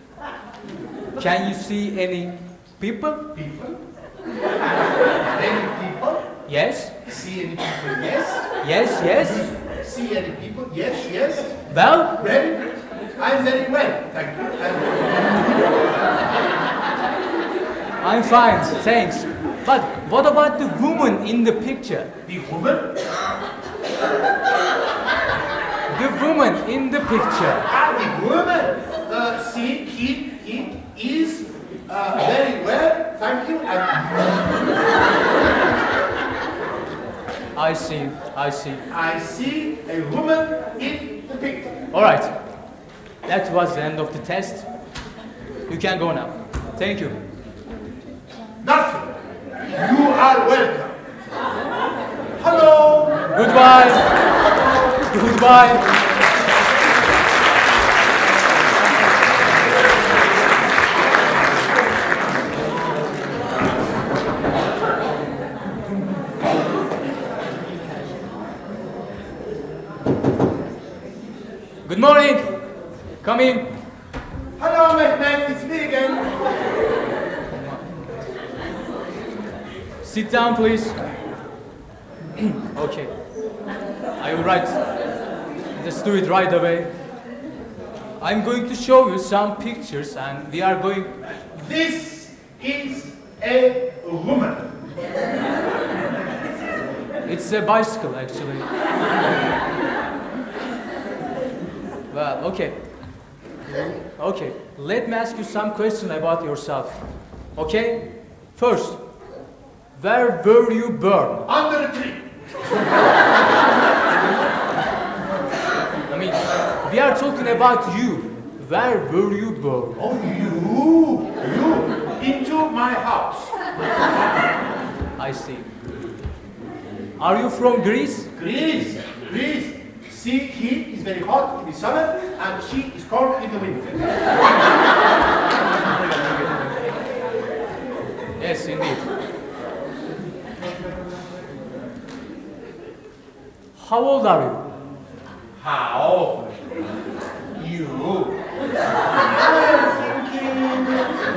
Can you see any people? People. Any people? Yes. See any people? Yes. Yes, yes. See any people? Yes, yes. Well? Well, I'm very well, thank you. I'm fine, thanks. But what about the woman in the picture? The woman? The woman in the picture. The woman? See, he is very well, thank you. I see. I see a woman in the picture. All right. That was the end of the test. You can go now. Thank you. Nothing. You are welcome. Hello. Goodbye. Goodbye. Good morning. Come in. Hello, Mehmet. It's me again. Sit down, please. Okay. I will write. Let's do it right away. I'm going to show you some pictures and we are going... This is a woman. It's a bicycle, actually. Well, okay. Okay, let me ask you some questions about yourself. Okay? First, where were you born? Under a tree. I mean, we are talking about you. Where were you born? Oh, you into my house. I see. Are you from Greece? Greece. See, he is very hot in the summer and she is cold in the winter. Yes, indeed. How old are you? How? You? I'm thinking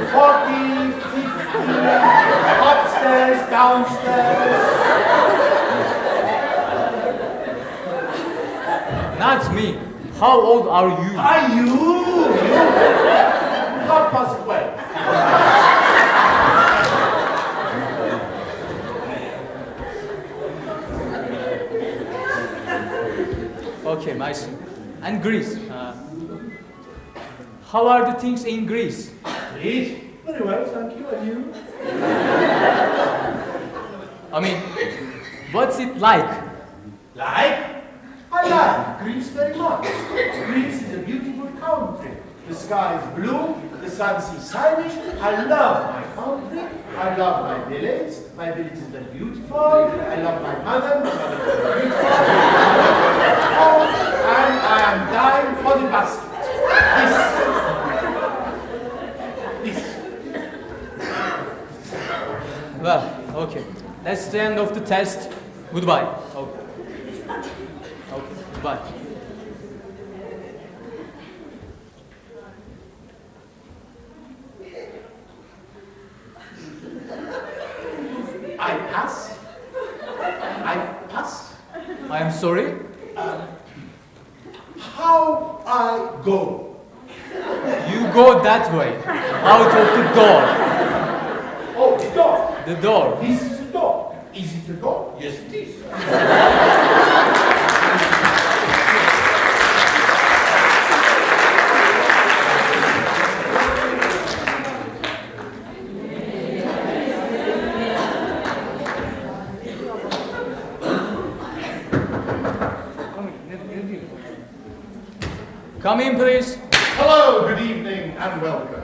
40, 50, upstairs, downstairs. Not me. How old are you? Are you? Not possible. Okay, nice. And Greece. How are the things in Greece? Greece? Very well, thank you. And you? I mean, what's it like? Like? I like. like Greece very much. Greece is a beautiful country. The sky is blue, the sun is shining. I love my country. I love my village. My village is very beautiful. I love my mother. My mother is very beautiful. And I am dying for the basket. This. Well, okay. That's the end of the test. Goodbye. Okay. Okay, goodbye. I pass. I pass. I am sorry. How I go? You go that way, out of the door. Oh, the door. The door. This is the door. Is it the door? Yes, it is. Come in, please. Hello, good evening, and welcome.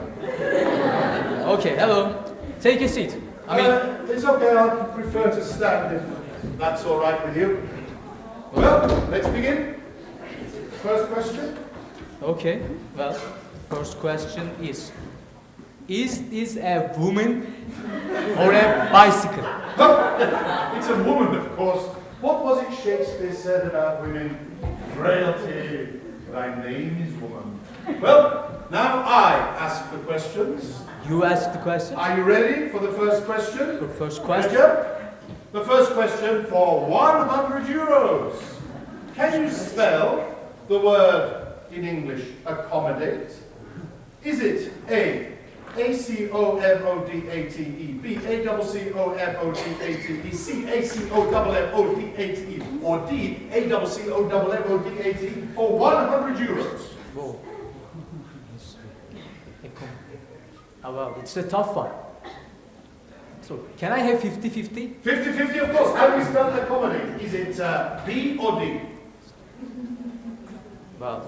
Okay, hello. Take a seat. It's okay, I prefer to stand if that's all right with you. Well, let's begin. First question. Okay, well, first question is this a woman or a bicycle? No, it's a woman, of course. What was it Shakespeare said about women? Frailty, thy name is woman. Well, now I ask the questions. You ask the question? Are you ready for the first question? The first question? The first question for 100 euros. Can you spell the word in English accommodate? Is it A, A-C-O-M-O-D-A-T-E, B, A-C-C-O-M-O-D-A-T-E, C, A-C-O-M-M-O-D-A-T-E, or D, A-C-C-O-M-M-O-D-A-T-E for 100 euros? Whoa. Oh, well, it's a tough one. So, can I have 50-50? 50-50, of course. How do we spell accommodate? Is it B or D? Well,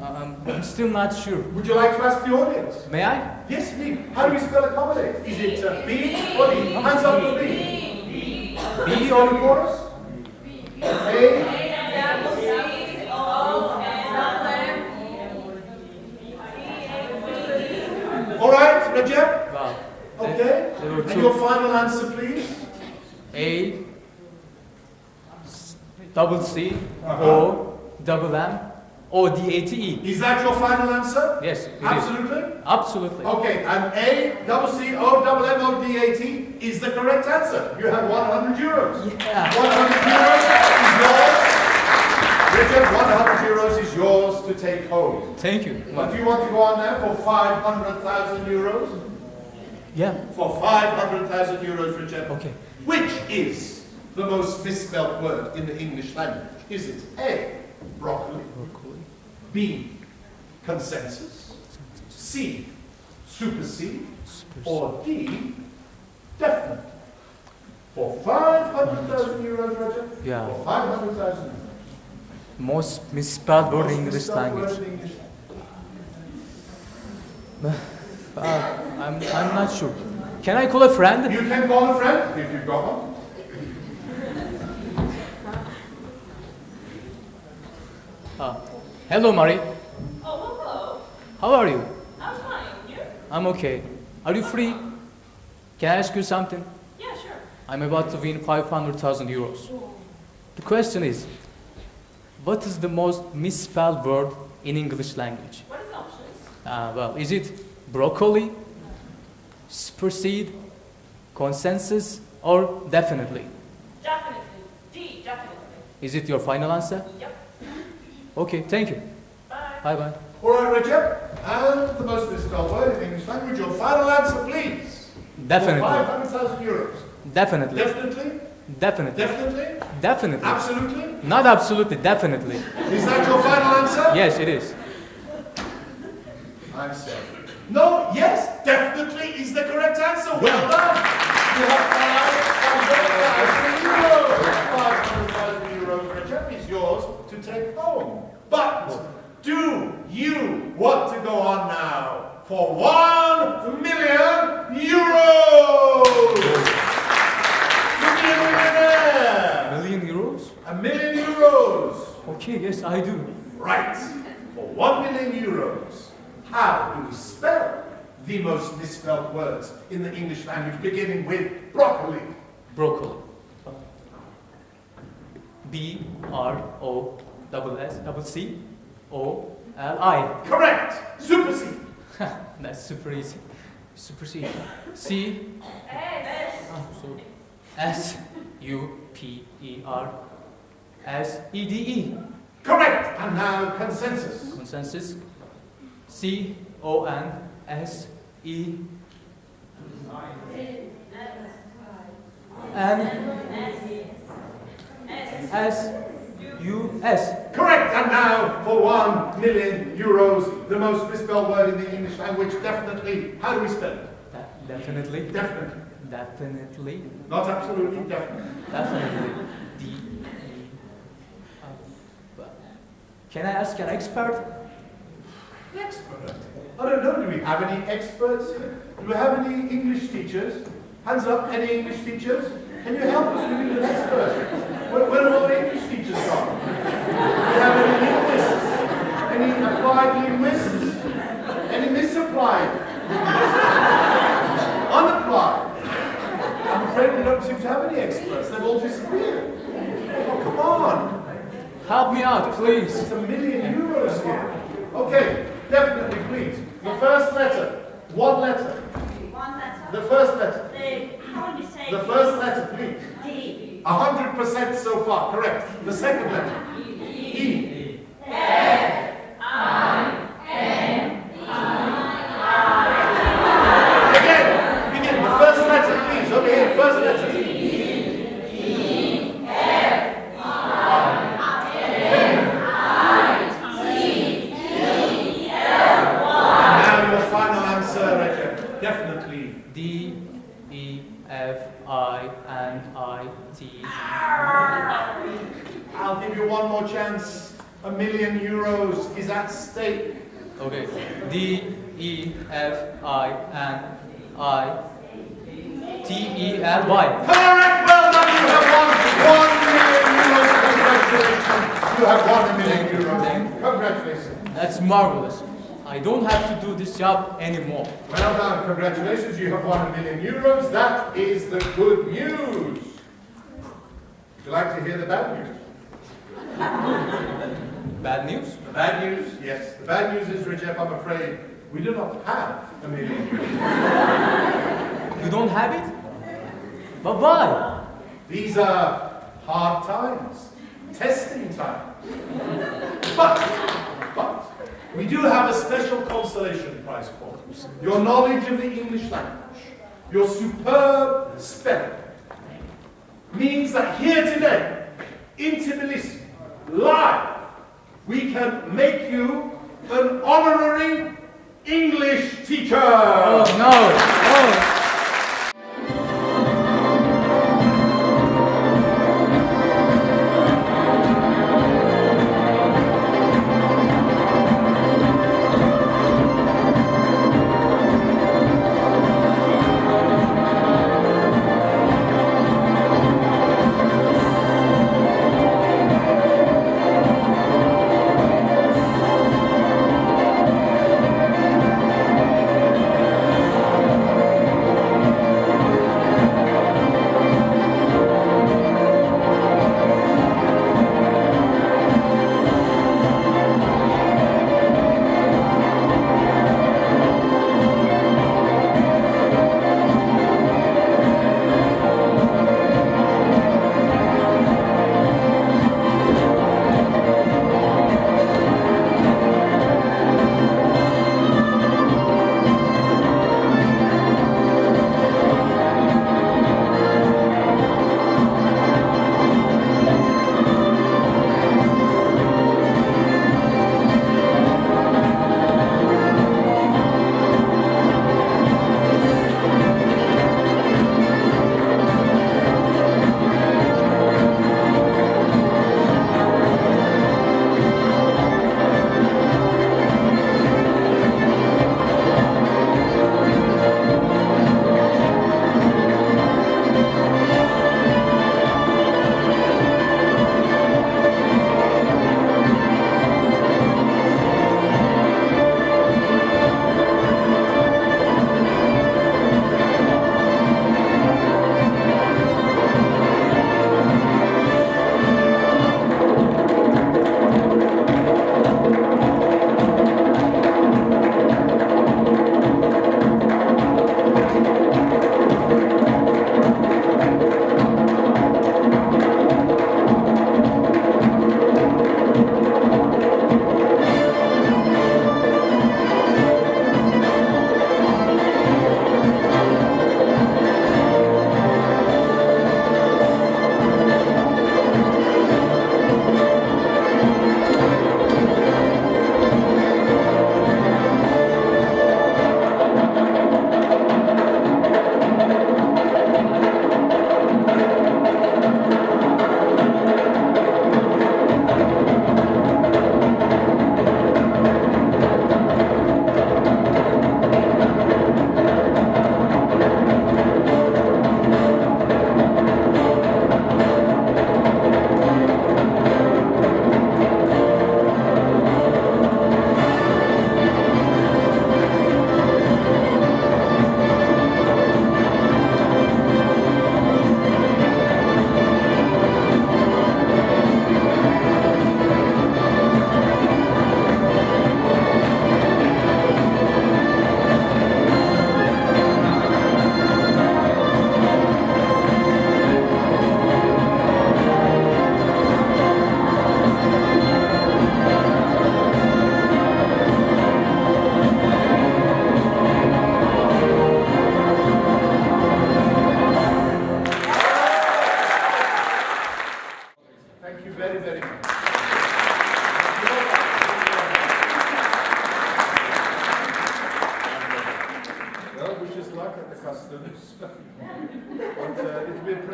I'm still not sure. Would you like to ask the audience? May I? Yes, me. How do we spell accommodate? Is it B or D? Hands up for B. B or for us? All right, Rajab? Well, Okay. And your final answer, please? A, double C, O, double M, O-D-A-T-E. Is that your final answer? Yes, it is. Absolutely? Absolutely. Okay, and A-double-C-O-double-M-O-D-A-T is the correct answer. You have 100 euros. Yeah. 100 euros is yours. Richard, 100 euros is yours to take home. Thank you. But do you want to go on there for 500,000 euros? Yeah. For 500,000 euros, Richard. Okay. Which is the most misspelled word in the English language? Is it A, broccoli, B, consensus, C, supersede, or D, definite? For 500,000 euros, Roger? Yeah. For 500,000 euros. Most misspelled word in English language. I'm not sure. Can I call a friend? You can call a friend if you've got one. Hello, Marie. Oh, hello. How are you? I'm fine. You? I'm okay. Are you free? Can I ask you something? Yeah, sure. I'm about to win 500,000 euros. The question is, what is the most misspelled word in English language? What is the options? Well, is it broccoli, supersede, consensus, or definitely? Definitely. D, definitely. Is it your final answer? Yep. Okay, thank you. Bye. Bye-bye. All right, Roger. And the most misspelled word in English language. Your final answer, please. Definitely. For 500,000 euros. Definitely. Definitely? Definitely. Definitely? Definitely. Absolutely? Not absolutely, definitely. Is that your final answer? Yes, it is. I'm sorry. No, yes, definitely is the correct answer. Well done. You have 500,000 euros. 500,000 euros, Richard. chef is yours to take home. But do you want to go on now for €1 million? You'll be a millionaire. €1 million? €1 million. Okay, yes, I do. Right. For €1 million, how do we spell the most misspelled words in the English language, beginning with broccoli? Broccoli. B-R-O-S-S-C-O-L-I. Correct. Super C. That's super easy. Super C. C. S-U-P-E-R-S-E-D-E. Correct. And now consensus. Consensus. C-O-N-S-E. N-S-U-S. Correct. And now for €1 million, the most misspelled word in the English language, definitely. How do we spell it? Definitely. Definitely. Definitely. Not absolutely, definitely. Definitely. Can I ask an expert? Expert? I don't know, do we have any experts here? Do we have any English teachers? Hands up, any English teachers? Can you help us? We need an expert. Where are all the English teachers gone? Do we have any linguists? Any applied linguists? Any misapplied linguists? Unapplied? I'm afraid we don't seem to have any experts. They've all disappeared. Oh, come on. Help me out, please. It's €1 million here. Okay, definitely, please. The first letter. One letter. One letter. The first letter. How would you say? The first letter, please. D. 100% so far, correct. The second letter. E. F. I. N. Begin. The first letter, please. Over here. First letter. Definitely. D-E-F-I-N-I-T. I'll give you one more chance. €1 million is at stake. Okay. D-E-F-I-N-I-T-E-L-Y. Correct. Well done. You have won €1 million. Congratulations. You have won €1 million. Congratulations. That's marvelous. I don't have to do this job anymore. Well done. Congratulations. You have won €1 million. That is the good news. Would you like to hear the bad news? Bad news? The bad news, yes. The bad news is, Recep, I'm afraid we do not have €1 million. You don't have it? But why? These are hard times, testing times. But we do have a special consolation prize for you. Your knowledge of the English language, your superb spelling, means that here today, in Tbilisi, live, we can make you an honorary English teacher. Oh, no. Oh.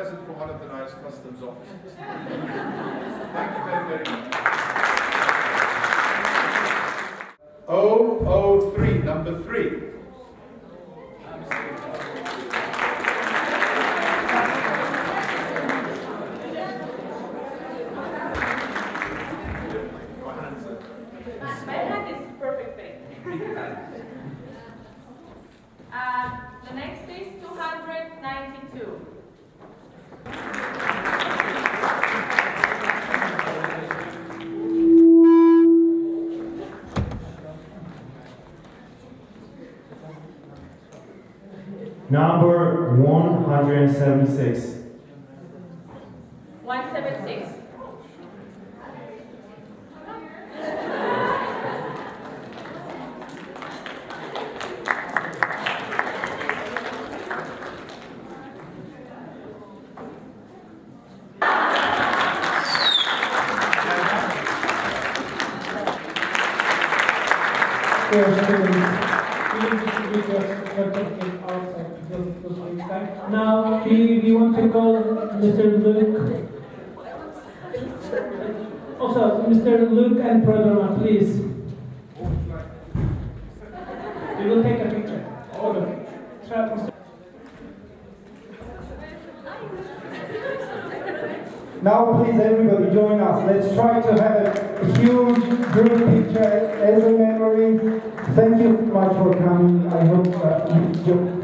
present for one of the nice customs officers. Thank you very, very much. 003, number 3. My hand is perfect thing. The next is 292. Number 176. 176. Now we want to call Mr. Luke. Also, Mr. Luke and Prodroma, please. We will take a picture. Now please everybody join us. Let's try to have a huge group picture as a memory. Thank you much for coming. I hope you enjoyed.